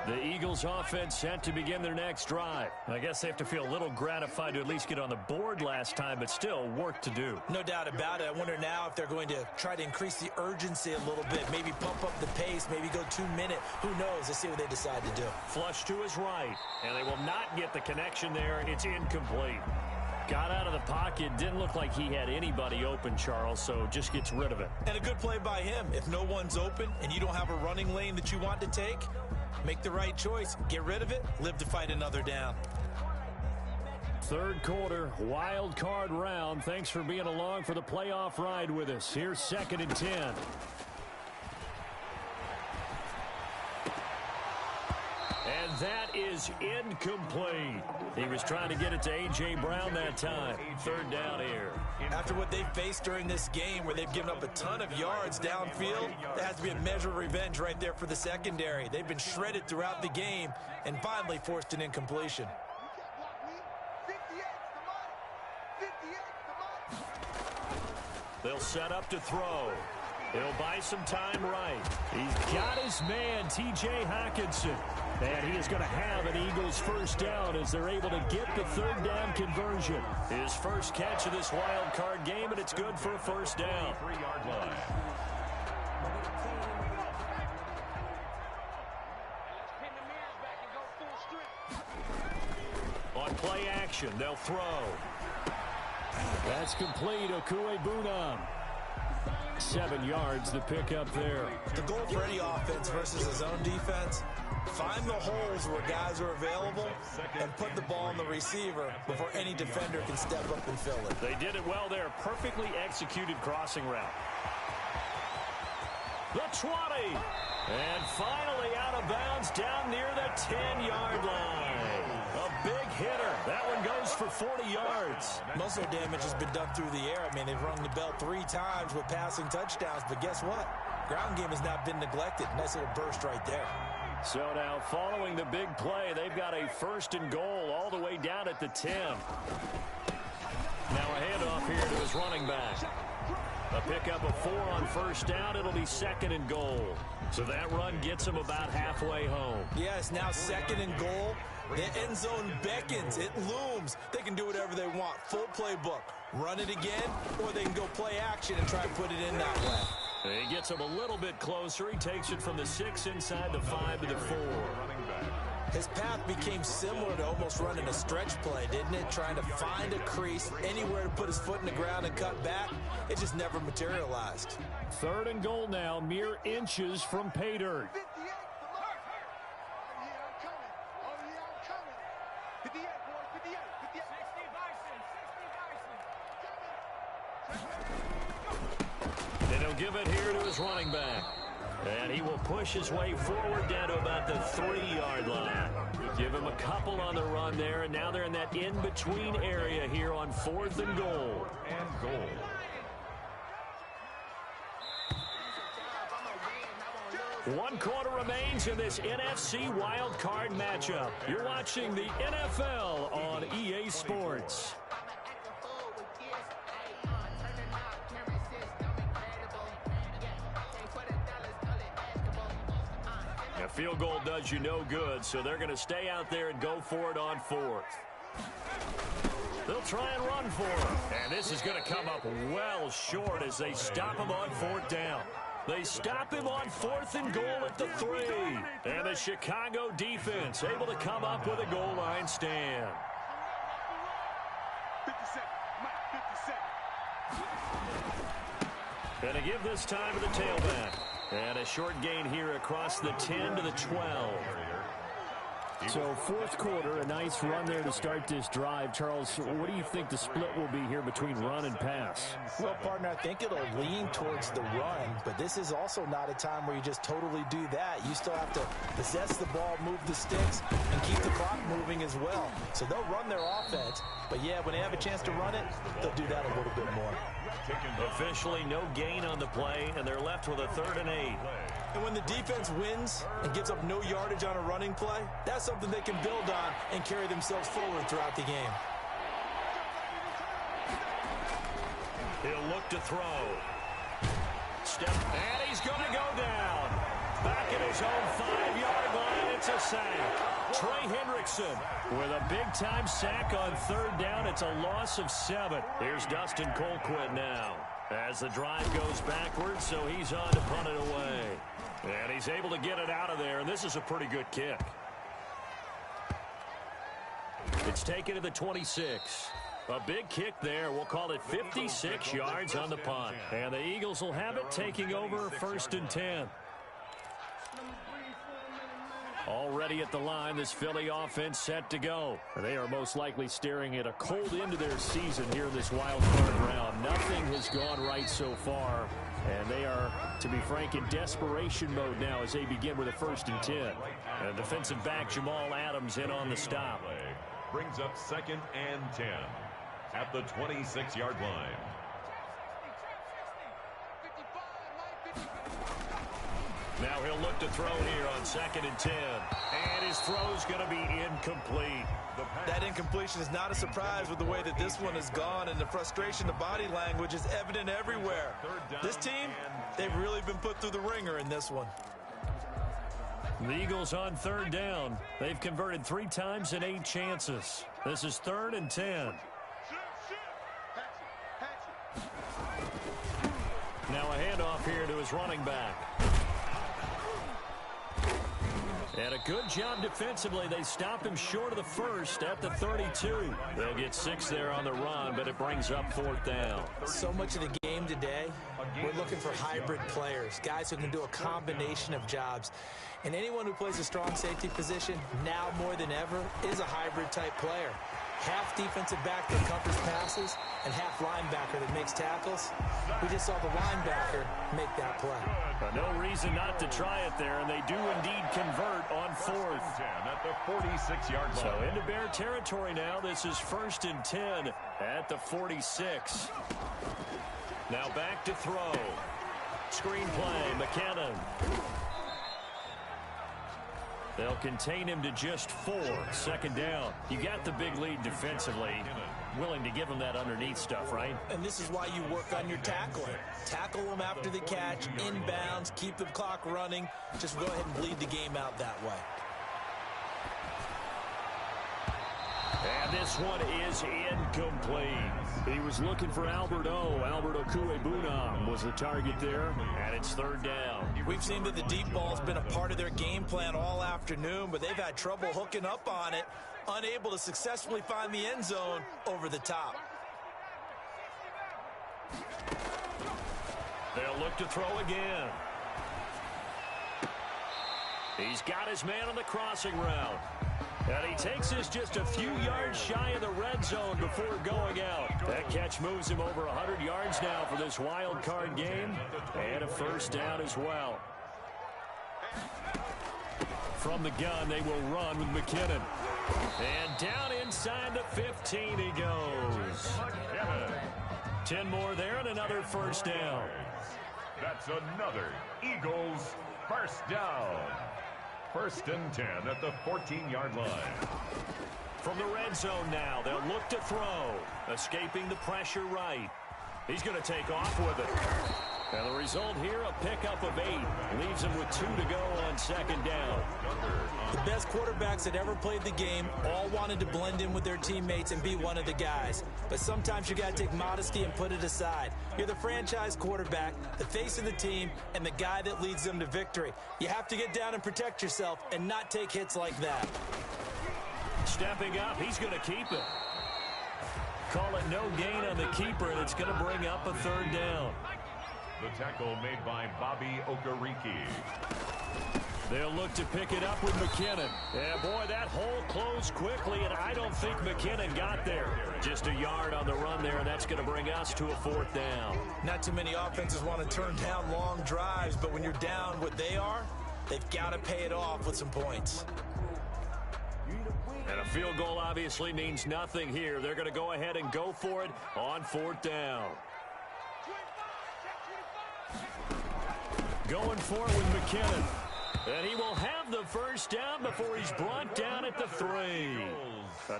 The Eagles offense set to begin their next drive. I guess they have to feel a little gratified to at least get on the board last time, but still work to do. No doubt about it. I wonder now if they're going to try to increase the urgency a little bit, maybe pump up the pace, maybe go 2-minute. Who knows? Let's see what they decide to do. Flush to his right, and they will not get the connection there. It's incomplete. Got out of the pocket. Didn't look like he had anybody open, Charles, so just gets rid of it. And a good play by him. If no one's open and you don't have a running lane that you want to take, make the right choice. Get rid of it. Live to fight another down. 3rd quarter, wild card round. Thanks for being along for the playoff ride with us. Here's 2nd and 10. And that is incomplete. He was trying to get it to A.J. Brown that time. 3rd down here. After what they've faced during this game where they've given up a ton of yards downfield, there has to be a measure of revenge right there for the secondary. They've been shredded throughout the game and finally forced an incompletion. They'll set up to throw. He'll buy some time right. He's got his man, T.J. Hockenson. And he is going to have an Eagles 1st down as they're able to get the 3rd down conversion. His first catch of this wild card game, and it's good for a 1st down. 3-yard line. On play action, they'll throw. That's complete. Okuebunam. 7 yards, the pickup there. The goal for any offense versus his own defense, find the holes where guys are available and put the ball on the receiver before any defender can step up and fill it. They did it well there. Perfectly executed crossing route. The 20. And finally out of bounds down near the 10-yard line. A big hitter. That one goes for 40 yards. Most of their damage has been done through the air. I mean, they've rung the bell 3 times with passing touchdowns, but guess what? Ground game has not been neglected. Nice little burst right there. So now following the big play, they've got a 1st and goal all the way down at the 10. Now a handoff here to his running back. A pickup of 4 on 1st down. It'll be 2nd and goal. So that run gets him about halfway home. Yeah, it's now 2nd and goal. The end zone beckons. It looms. They can do whatever they want. Full playbook. Run it again, or they can go play action and try and put it in that way. He gets him a little bit closer. He takes it from the 6 inside the 5 to the 4. His path became similar to almost running a stretch play, didn't it? Trying to find a crease, anywhere to put his foot in the ground and cut back. It just never materialized. 3rd and goal now, mere inches from pay dirt. And he'll give it here to his running back. And he will push his way forward down to about the 3-yard line. Give him a couple on the run there, and now they're in that in-between area here on 4th and goal. One quarter remains in this NFC wild card matchup. You're watching the NFL on EA Sports. A field goal does you no good, so they're going to stay out there and go for it on 4th. They'll try and run for it. And this is going to come up well short as they stop him on 4th down. They stop him on 4th and goal at the 3. And the Chicago defense able to come up with a goal line stand. 50 seconds. And to give this time to the tailback. And a short gain here across the 10 to the 12. So 4th quarter, a nice run there to start this drive. Charles, what do you think the split will be here between run and pass? Well, partner, I think it'll lean towards the run, but this is also not a time where you just totally do that. You still have to possess the ball, move the sticks, and keep the clock moving as well. So they'll run their offense, but yeah, when they have a chance to run it, they'll do that a little bit more. Officially no gain on the play, and they're left with a 3rd and 8. And when the defense wins and gives up no yardage on a running play, that's something they can build on and carry themselves forward throughout the game. He'll look to throw. And he's going to go down. Back at his own 5-yard line, it's a sack. Trey Hendrickson with a big-time sack on 3rd down. It's a loss of 7. Here's Dustin Colquitt now as the drive goes backwards, so he's on to punt it away. And he's able to get it out of there, and this is a pretty good kick. It's taken to the 26. A big kick there. We'll call it 56 yards on the punt. And the Eagles will have it, taking over 1st and 10. Already at the line, this Philly offense set to go. They are most likely staring at a cold end to their season here in this wild card round. Nothing has gone right so far, and they are, to be frank, in desperation mode now as they begin with a 1st and 10. And defensive back Jamal Adams in on the stop. Brings up 2nd and 10 at the 26-yard line. Now he'll look to throw here on 2nd and 10. And his throw's going to be incomplete. That incompletion is not a surprise with the way that this one has gone, and the frustration, the body language is evident everywhere. This team, they've really been put through the ringer in this one. The Eagles on 3rd down. They've converted 3 times in 8 chances. This is 3rd and 10. Now a handoff here to his running back. And a good job defensively. They stop him short of the 1st at the 32. They'll get 6 there on the run, but it brings up 4th down. So much of the game today, we're looking for hybrid players, guys who can do a combination of jobs. And anyone who plays a strong safety position, now more than ever, is a hybrid type player. Half defensive back that covers passes and half linebacker that makes tackles. We just saw the linebacker make that play. No reason not to try it there, and they do indeed convert on 4th. At the 46-yard line. So into Bear territory now. This is 1st and 10 at the 46. Now back to throw. Screen play, McKinnon. They'll contain him to just 4. Second down. You got the big lead defensively. Willing to give him that underneath stuff, right? And this is why you work on your tackling. Tackle them after the catch, inbounds, keep the clock running. Just go ahead and bleed the game out that way. And this one is incomplete. He was looking for Albert Okuebunam was the target there, and it's third down. We've seen that the deep ball's been a part of their game plan all afternoon, but they've had trouble hooking up on it, unable to successfully find the end zone over the top. They'll look to throw again. He's got his man on the crossing route. And he takes us just a few yards shy of the red zone before going out. That catch moves him over 100 yards now for this wild card game. And a first down as well. From the gun, they will run with McKinnon. And down inside the 15 he goes. 10 more there and another first down. That's another Eagles first down. First and 10 at the 14-yard line. From the red zone now, they'll look to throw. Escaping the pressure right. He's going to take off with it. And the result here, a pickup of 8. Leaves him with 2 to go on second down. The best quarterbacks that ever played the game all wanted to blend in with their teammates and be one of the guys. But sometimes you got to take modesty and put it aside. You're the franchise quarterback, the face of the team, and the guy that leads them to victory. You have to get down and protect yourself and not take hits like that. Stepping up, he's going to keep it. Call it no gain on the keeper, and it's going to bring up a third down. The tackle made by Bobby Okereke. They'll look to pick it up with McKinnon. Yeah, boy, that hole closed quickly, and I don't think McKinnon got there. Just a yard on the run there, and that's going to bring us to a fourth down. Not too many offenses want to turn down long drives, but when you're down what they are, they've got to pay it off with some points. And a field goal obviously means nothing here. They're going to go ahead and go for it on fourth down. Going for it with McKinnon. And he will have the first down before he's brought down at the 3.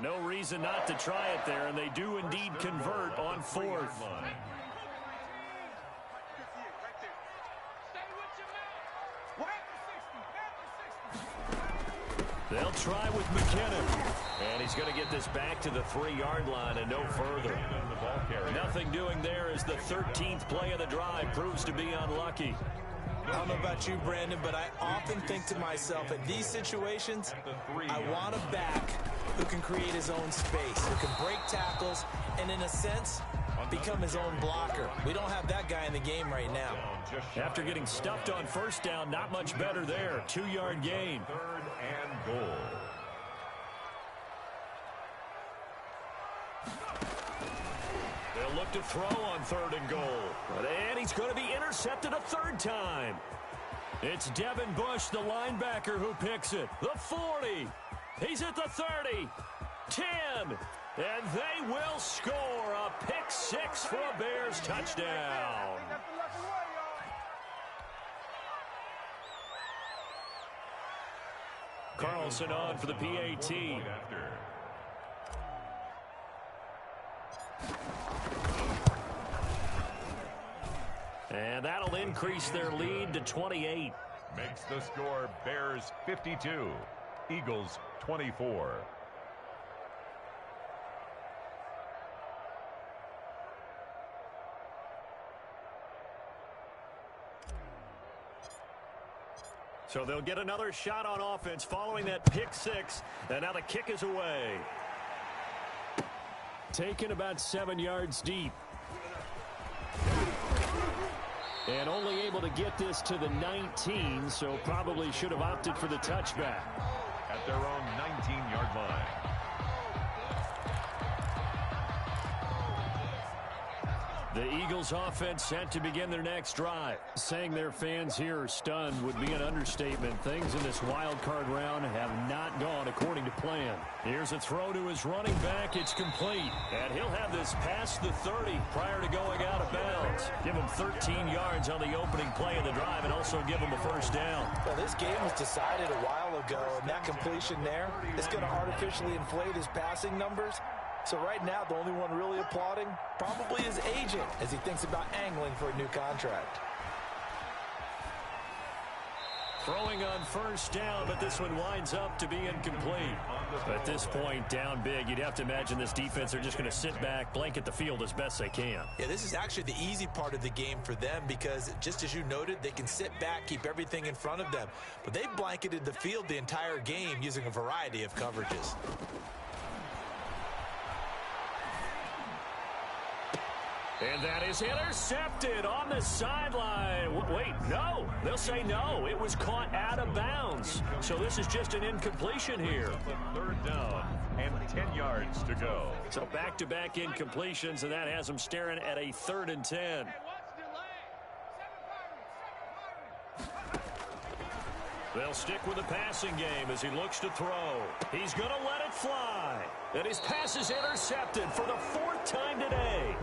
No reason not to try it there, and they do indeed convert on fourth. They'll try with McKinnon. And he's going to get this back to the 3-yard line and no further. Nothing doing there as the 13th play of the drive proves to be unlucky. I don't know about you, Brandon, but I often think to myself, at these situations, I want a back who can create his own space, who can break tackles, and in a sense, become his own blocker. We don't have that guy in the game right now. After getting stuffed on first down, not much better there. 2-yard gain. Third and goal. They'll look to throw on third and goal. And he's going to be intercepted a third time. It's Devin Bush, the linebacker, who picks it. The 40. He's at the 30. 10. And they will score a pick 6 for a Bears touchdown. Carlson on for the PAT. And that'll increase their lead to 28. Makes the score Bears 52, Eagles 24. So they'll get another shot on offense following that pick 6. And now the kick is away. Taken about 7 yards deep. And only able to get this to the 19, so probably should have opted for the touchback. At their own 19-yard line. The Eagles offense set to begin their next drive. Saying their fans here are stunned would be an understatement. Things in this wild card round have not gone according to plan. Here's a throw to his running back. It's complete. And he'll have this past the 30 prior to going out of bounds. Give him 13 yards on the opening play of the drive and also give him a first down. Well, this game was decided a while ago, and that completion there is going to artificially inflate his passing numbers. So right now, the only one really applauding probably his agent as he thinks about angling for a new contract. Throwing on first down, but this one winds up to be incomplete. At this point, down big, you'd have to imagine this defense are just going to sit back, blanket the field as best they can. Yeah, this is actually the easy part of the game for them because, just as you noted, they can sit back, keep everything in front of them. But they've blanketed the field the entire game using a variety of coverages. And that is intercepted on the sideline. Wait, no. They'll say no. It was caught out of bounds. So this is just an incompletion here. Third down and 10 yards to go. So back-to-back incompletions, and that has them staring at a 3rd and 10. They'll stick with the passing game as he looks to throw. He's going to let it fly. And his pass is intercepted for the 4th time today.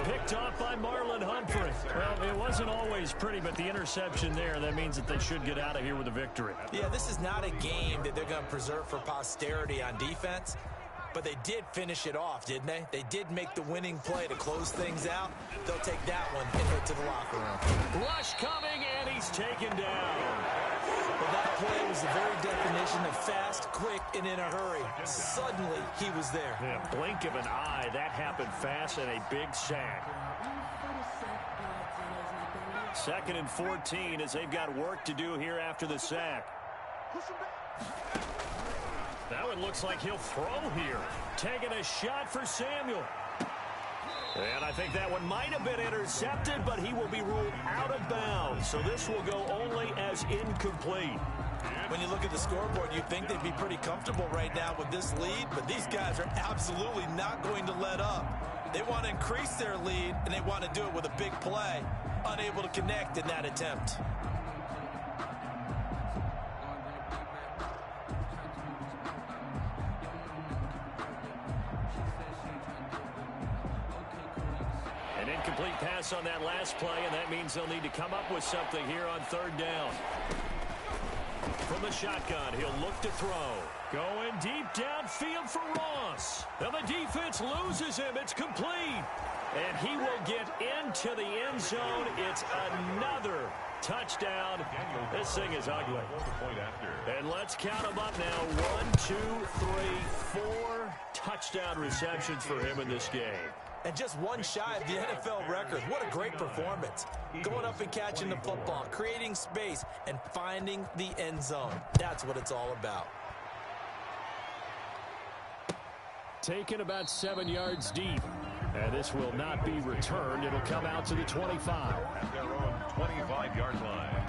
Picked off by Marlon Humphrey. Well, it wasn't always pretty, but the interception there, that means that they should get out of here with a victory. Yeah, this is not a game that they're going to preserve for posterity on defense, but they did finish it off, didn't they? They did make the winning play to close things out. They'll take that one and head to the locker room. Rush coming, and he's taken down. Well, that play was the very definition of fast, quick, and in a hurry. Suddenly, he was there. Yeah, blink of an eye, that happened fast and a big sack. 2nd and 14 as they've got work to do here after the sack. That one looks like he'll throw here. Taking a shot for Samuel. And I think that one might have been intercepted, but he will be ruled out of bounds. So this will go only as incomplete. When you look at the scoreboard, you'd think they'd be pretty comfortable right now with this lead, but these guys are absolutely not going to let up. They want to increase their lead, and they want to do it with a big play. Unable to connect in that attempt. An incomplete pass on that last play, and that means they'll need to come up with something here on 3rd down. From the shotgun, he'll look to throw. Going deep downfield for Ross. And the defense loses him. It's complete. And he will get into the end zone. It's another touchdown. This thing is ugly. And let's count them up now. 1, 2, 3, 4 touchdown receptions for him in this game. And just one shy of the NFL record. What a great performance. Going up and catching the football, creating space, and finding the end zone. That's what it's all about. Taken about 7 yards deep. And this will not be returned. It'll come out to the 25. At their own 25-yard line.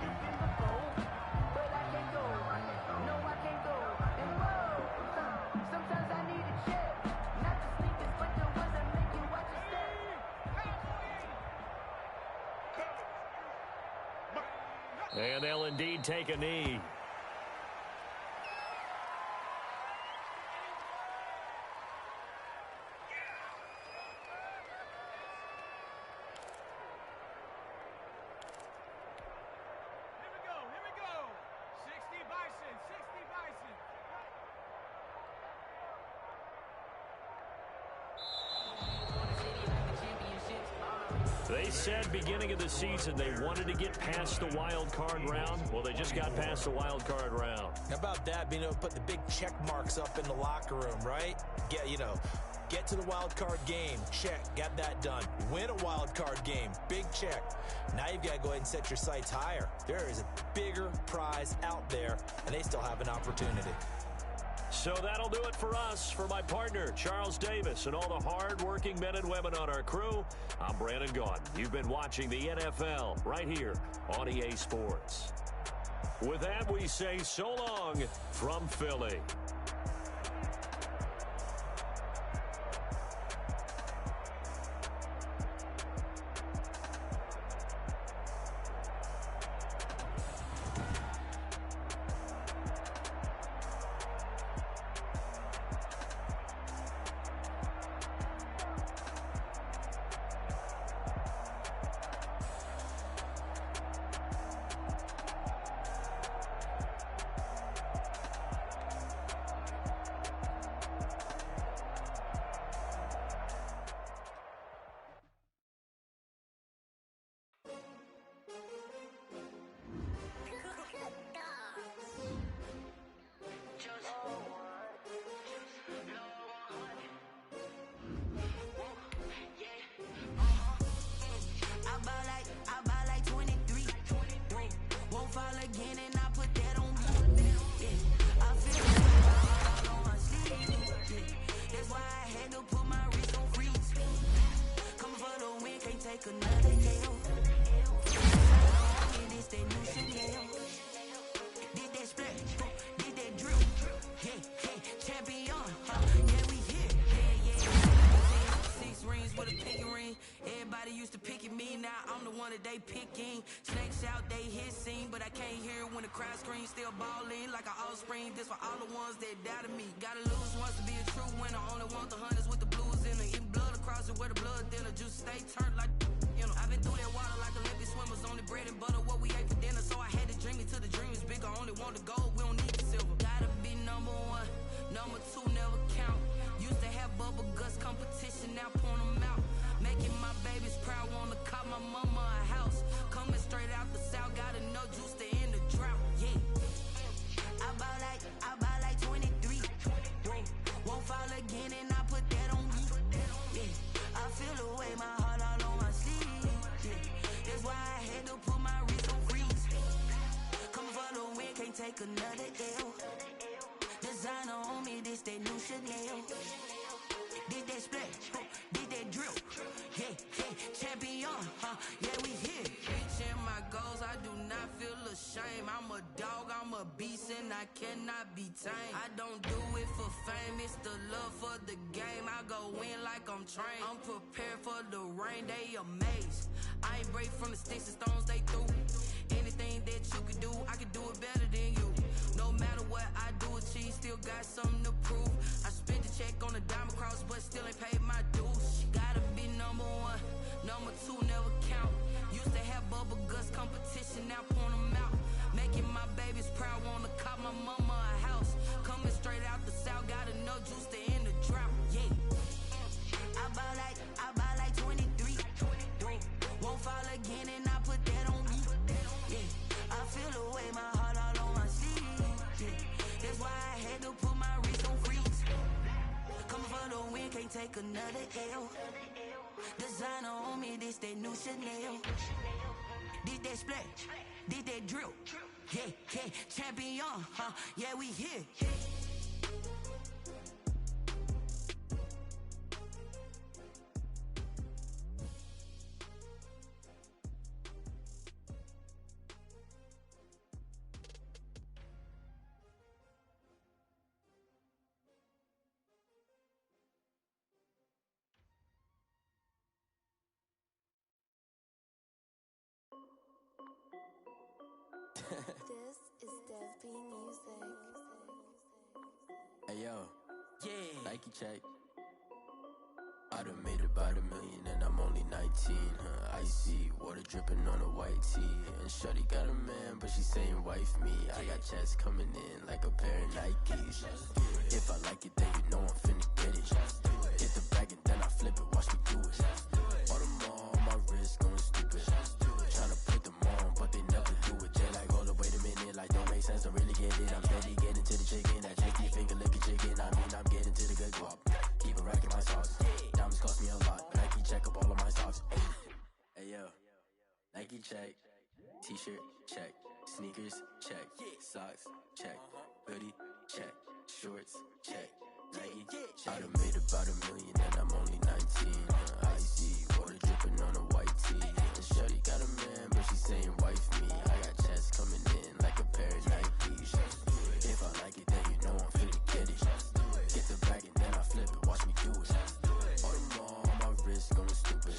And they'll indeed take a knee. They said beginning of the season they wanted to get past the wild card round. Well, they just got past the wild card round. How about that, being able to put the big check marks up in the locker room, right? Get to the wild card game, check, got that done. Win a wild card game, big check. Now you've got to go ahead and set your sights higher. There is a bigger prize out there, and they still have an opportunity. So that'll do it for us. For my partner, Charles Davis, and all the hard-working men and women on our crew, I'm Brandon Gaudin. You've been watching the NFL right here on EA Sports. With that, we say so long from Philly. that they picking. Snakes out, they hissing, but I can't hear when the crowd screams. Still balling like an offspring. This for all the ones that doubted me. Gotta lose once to be a true winner. Only want the hunters with the blues in it. Eating blood across it where the blood thinner. Juice stay turned like, you know. I've been through that water like Olympic swimmers. Only bread and butter, what we ate for dinner. So I had to dream it till the dream is bigger. Only want the gold, we don't need the silver. Gotta be number one, number two never count. Used to have bubble guts competition, now point them out. Making my babies proud, wanna cop my mama a house. Coming straight out the south, gotta know juice to end the drought. Yeah, I buy like 23. Won't fall again and I put that on me. Yeah, I feel the way, my heart all on my sleeve. Yeah, that's why I had to put my wrist on freeze. Coming for the win, can't take another L. Designer on me, this that new Chanel. Did that splash, did that drill. Yeah, champion, yeah, we here. Reaching my goals, I do not feel ashamed. I'm a dog, I'm a beast, and I cannot be tamed. I don't do it for fame, it's the love for the game. I go in like I'm trained. I'm prepared for the rain, they amazed. I ain't break from the sticks and stones they threw. Anything that you could do, I could do it better than you. No matter what I do, achieve, still got something to prove. I spent the check on a diamond cross, but still ain't paid my dues. Gotta be number one, number two never count. Used to have bubble guts competition, now point them out. Making my babies proud, wanna cop my mama a house. Coming straight out the south, gotta know juice to end the drought. Yeah, I buy like 23. Won't fall again and I put that on me. Yeah, I feel the way, my heart all on my sleeve. Yeah, that's why I had to put my wrist on freeze. Coming for the win, can't take another L. Designer on me, this that new Chanel. Did that splash, did that drill. Yeah, champion, yeah, we here. This is Dev B Music. Hey yo, Yeah, Nike check. I done made about $1 million and I'm only 19. Icy water dripping on a white tee. And shorty got a man, but she saying wife me. I got checks coming in like a pair of Nikes. If I like it, then you know I'm finna get it. Hit the bag and then I flip it, watch me do it. All them on my wrist going stupid. Tryna put them on, but they never do it. They like, hold up, wait a minute, like don't make sense, don't really get it. I'm steady getting to the chicken, that tricky finger licking chicken. I mean, I'm getting to the good guap. Keep a rack in my socks. Diamonds cost me a lot, but Nike check up all of my stocks. Hey yo, Nike check. T-shirt check. Sneakers check. Socks check. Hoodie check. Shorts check. Nike. I done made about $1 million and I'm only 19. Icy water dripping on a white tee. And shorty got a man, but she saying wife me. I got checks coming in like a pair of Nikes. If I like it, then you know I'm finna get it. Get the bag and then I flip it, watch me do it. All them on my wrist going stupid.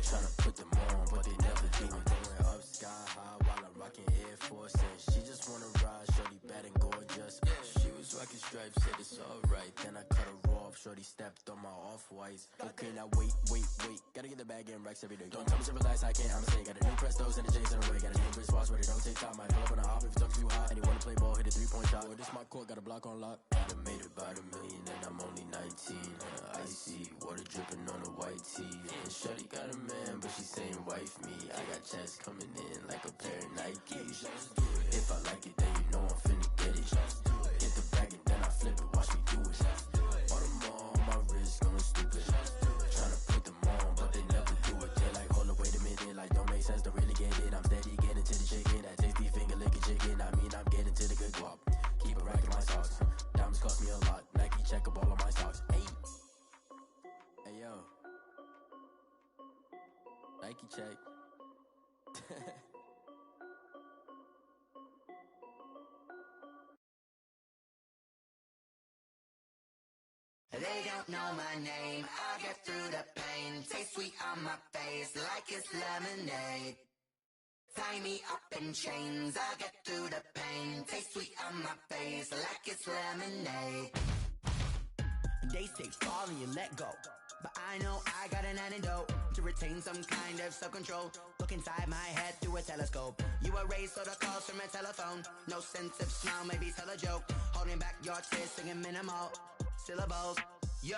Tryna put them on, but they never do it. Going up sky high while I'm rocking Air Force. And she just wanna ride, shorty bad and gorgeous. She was rocking stripes, said it's alright. Then I cut her off, shorty stepped on my off-whites. Okay, now wait. Gotta get the bag and racks every day. Don't tell me to relax, I can't, I'ma say. Got a new Prestos and the J's in the way. Got a new Chris Watch, but it don't take time. Might pull up on a hop if it talks too hot. And you wanna play ball, hit a 3-point shot. Or this my court, got a block on lock. I done made about $1 million and I'm only 19. Icy water dripping on a white tee. And shorty got a man, but she saying wife me. I got checks coming in like a pair of Nikes. If I like it, then you know I'm finna get it. Get the bag and then I flip it, watch me do it. All them on my wrist going stupid. Tryna put them on, but they never do it. They like, hold up, wait a minute, like don't make sense, don't really get it. I'm steady getting to the chicken, that tasty finger licking chicken. I mean, I'm getting to the good guap. Keep a rack in my socks. Diamonds cost me a lot. Nike check up all of my stocks. Hey yo, Nike check. They don't know my name, I get through the pain. Taste sweet on my face like it's lemonade. Tie me up in chains, I get through the pain. Taste sweet on my face like it's lemonade. They say fall and you let go, but I know I got an antidote to retain some kind of self-control. Look inside my head through a telescope. You erase all the calls from a telephone. No sense of smile, maybe tell a joke. Holding back your tears, singing minimal syllables. Yo,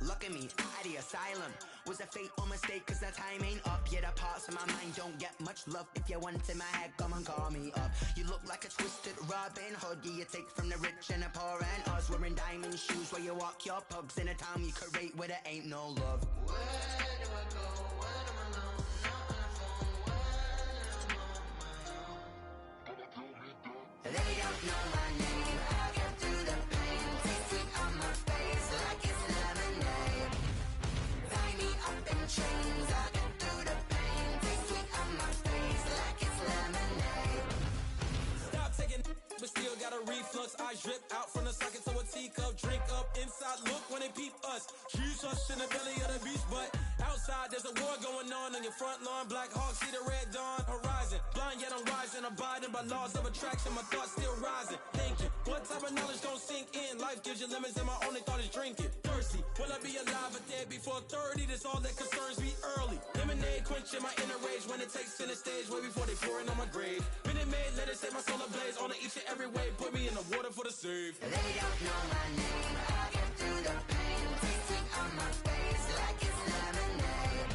look at me, out the asylum. Was a fate or mistake, cause the time ain't up. Yet the parts of my mind don't get much love. If you want in my head, come and call me up. You look like a twisted Robin Hood. Yeah, you take from the rich and the poor and us. Wearing diamond shoes where you walk your pugs. In a town you create where there ain't no love. Where do I go? When am I alone? Not on the phone. When I'm on my own. They don't know my name. I get through the pain. Taste sweet on my face like it's lemonade. Tie me up in chains. I get through the pain. Taste sweet on my face like it's lemonade. Stop taking, but still got a reflux. I drip out from the socket to a teacup. Drink up inside, look when they peep us. Choose us in the belly of the beast, but outside there's a war going on your front lawn. Black Hawk, see the red dawn horizon. Blind yet I'm rising, abiding by laws of attraction. My thoughts still rising, thinking what type of knowledge don't sink in? Life gives you lemons and my only thought is drinking. Thirsty, will I be alive or dead before 30? That's all that concerns me early. Lemonade quenching my inner rage when it takes center stage way before they pouring on my grave. Minute Maid, let it set my soul ablaze on each and every way. Put me in the water for the save. They don't know my name. I get through the pain. Taste sweet on my face like it's lemonade.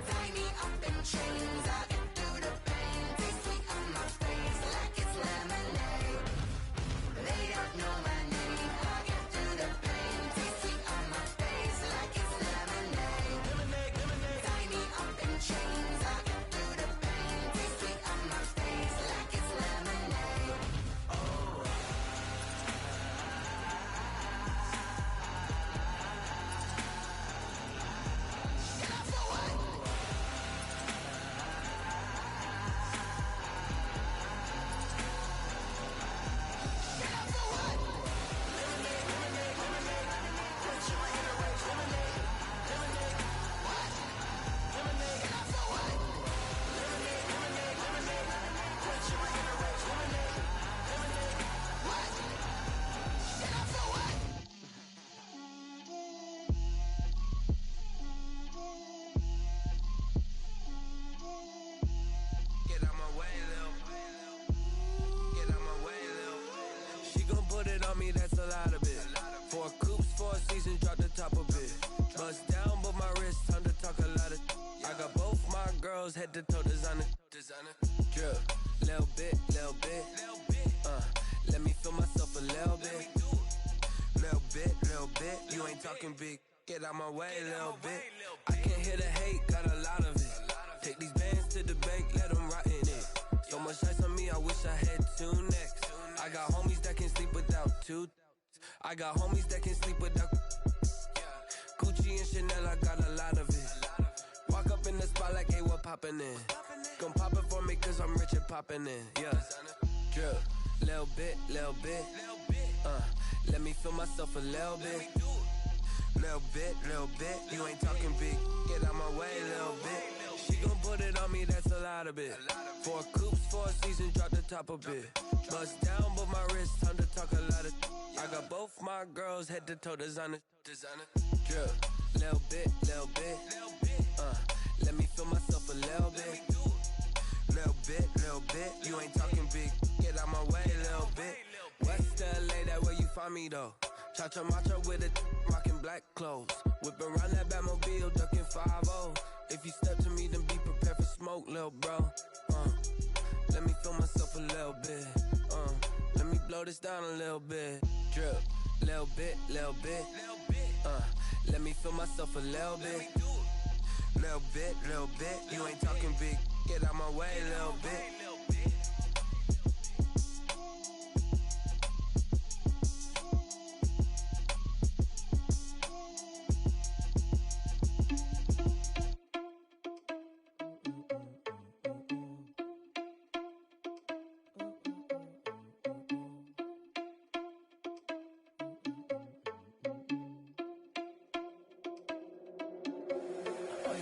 Tie me up in chains. I get through the pain. Taste sweet on my face like it's lemonade. They don't know my name. I get through the pain. Taste sweet on my face like it's lemonade. Lemonade, lemonade. Tie me up in chains. I get through the pain. Taste sweet on my face like it's lemonade. Oh. Shut up for what? Shut up for what? Lemonade, lemonade, lemonade. Quenching my inner rage. Lemonade, lemonade. What? Lemonade, Shut up for what? lemonade, lemonade, lemonade. Quenching my inner rage. Lemonade, lemonade. What? Shut up for what? Get out my way, Lil. Get out my way, Lil. She gon' put it on me, that's a lot of it. 4 coops, 4 seasons, drop the top a bit. Bust down, but my wrist, time to talk a lot of. I got both my girls, head to toe designer. Drip, little bit, little bit. Let me feel myself a little bit. Little bit, you ain't talking big. Get out my way, little bit. I can't hear the hate, got a lot of it. Take these bands to the bank, let them rot in it. So much ice on me, I wish I had 2 necks. I got homies that can sleep without 2. I got homies that can sleep without Gucci and Chanel, I got a lot of it. Walk up in the spot like, hey, what poppin' in? Gon' pop it for me cause I'm rich and poppin' in, yeah. Drip, little bit, let me feel myself a little bit. Little bit, you ain't talking big. Get out my way, little bit. She gon' put it on me, that's a lot of it. 4 coops, 4 seasons, drop the top a bit. Bust down, but my wrist, time to talk a lot of. I got both my girls, head to toe designer. Drip, little bit, let me feel myself a little bit. Little bit, you ain't talking big. Get out my way, little bit. West LA, that where you find me though. Cha-cha matcha with a rockin' black clothes. Whip around that Batmobile, ducking 5-0. If you step to me, then be prepared for smoke, lil' bro. Let me feel myself a little bit. Let me blow this down a little bit. Drip, little bit. Let me feel myself a little bit. Little bit, you ain't talking big. Get out my way, little bit.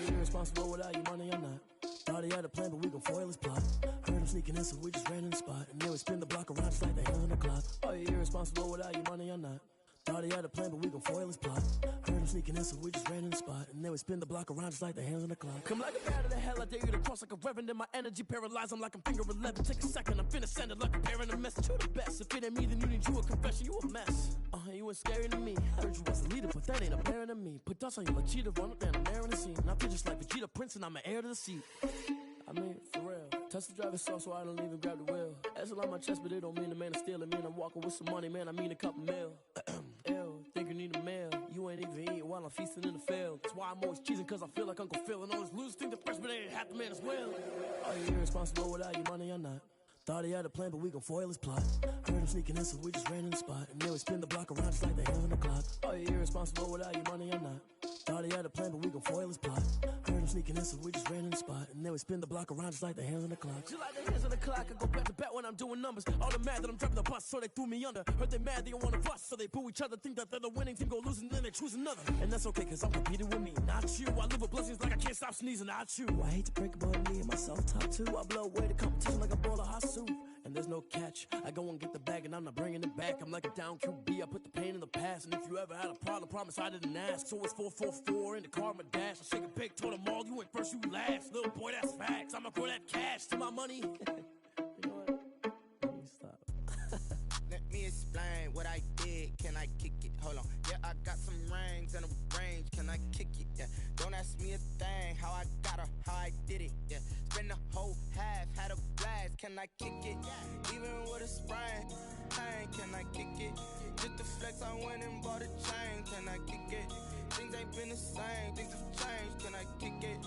you irresponsible without your money or not? Thought he had a plan, but we gon' foil his plot. Heard him sneaking in, so we just ran in the spot. And then we spin the block around just like the hands on the clock. Are you irresponsible without your money or not? Thought he had a plan, but we gon' foil his plot. Heard him sneaking in, so we just ran in the spot. And then we spin the block around just like the hands on the clock. Come like a bat of the hell, I dare you to cross like a reverend. And my energy paralyzed, I'm like I'm finger 11. Take a second, I'm finna send it like a parent a message. You the best, if it ain't me, then you need you a confession. You a mess, you ain't scary to me. Heard you was a leader, but that ain't apparent to me. Put dust on you like cheetah, run up there, I'm there in the scene. And I feel just like Vegeta Prince, and I'm an heir to the seat. I mean, for real. Touch the driver's soft so I don't even grab the wheel. That's on my chest, but it don't mean the man is stealing. Mean I'm walking with some money, man, I mean a couple mil. Ew, think you need a meal. You ain't even eating while I'm feasting in the field. That's why I'm always cheesing, cause I feel like Uncle Phil. And all those losers think the freshman ain't half the man as well. Are you irresponsible without your money or not? Thought he had a plan, but we gon' foil his plot. Heard him sneaking in, so we just ran in the spot. And then we spin the block around just like the hands on the clock. Are you irresponsible without your money or not? Thought he had a plan, but we gon' foil his plot. Heard him sneaking in, so we just ran in the spot. And then we spin the block around just like the hands on the clock. Just like the hands on the clock, I go back to back when I'm doing numbers. All the mad that I'm driving the bus, so they threw me under. Heard they mad, they don't wanna bust, so they boo each other. Think that they're the winning team, go losing, then they choose another. And that's okay, cause I'm competing with me, not you. I live with blessings like I can't stop sneezing, not you. I hate to break it, but me and myself top two. I blow away the competition like a bowl of hot soup. And there's no catch. I go and get the bag and I'm not bringing it back. I'm like a down QB, I put the pain in the past. And if you ever had a problem, promise I didn't ask. So it's 444 in the car, my dash. I shake a big, told them all, you ain't first, you last. Little boy, that's facts. I'ma throw that cash to my money. You know what? Let me stop. Let me explain what I did. Can I kick it? Hold on. Yeah, I got some rings and a range. Can I kick it? Yeah. Don't ask me a thing. How I got her, how I did it. Yeah. Spend the whole half, had a blast. Can I kick it? Even with a sprain. Pain, can I kick it? Just the flex, I went and bought a chain. Can I kick it? Things ain't been the same. Things have changed. Can I kick it?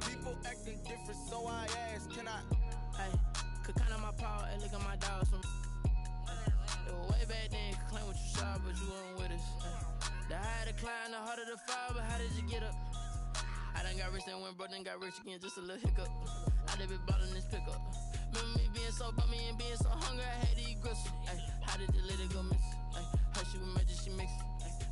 People acting different, so I ask. Can I? Hey, could count on my power and look at my dogs from. It was way back then, could claim what you saw, but you weren't with us. The higher the climb, the harder the fall, but how did you get up? I done got rich, then went broke, then got rich again, just a little hiccup. I done been ballin' this pickup. Remember me being so bummy and being so hungry, I had to eat gristle. Ay, how did the lady go miss? Ay, her she was magic, she mixed.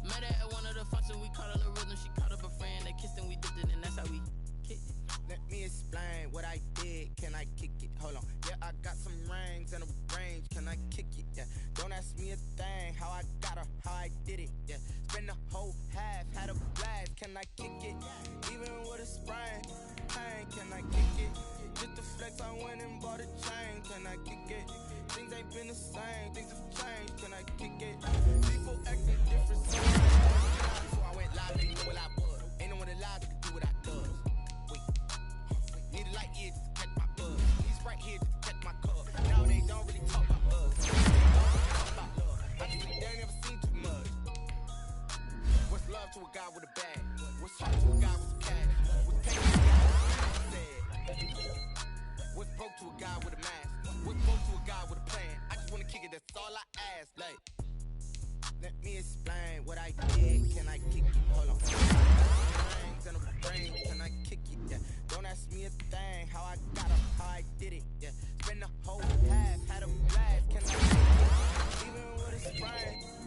Met her at one of the functions, we caught a little rhythm, she caught up a friend, they kissed and we dipped it, and that's how we kicked it. Let me explain what I did. Can I kick it? Hold on. Yeah, I got some rings and a range. Can I kick it? Yeah. Don't ask me a thing. How I got her, how I did it. Yeah. Spend the whole half, had a blast. Can I kick it? Even with a sprain. Pain, can I kick it? Just the flex, I went and bought a chain. Can I kick it? Things ain't been the same. Things have changed. Can I kick it? People acting different. So I went live, they know what I was. Ain't no one alive that can do what I does. Need a light here just to catch my buzz. He's right here just to catch my cup. Now they don't really talk about us. They don't talk about love. I think they ain't never seen too much. What's love to a guy with a bag? What's heart to a guy with cash? What's pain to a guy with sad? What's broke to a guy with a mask? What's broke to a guy with a plan? I just wanna kick it, that's all I ask. Like, let me explain what I did. Can I kick it? Hold on. Rings and a range. Can I kick it? Yeah. Don't ask me a thing. How I got her, how I did it. Yeah. Spend the whole half, had a blast. Can I kick it? Even with a sprain.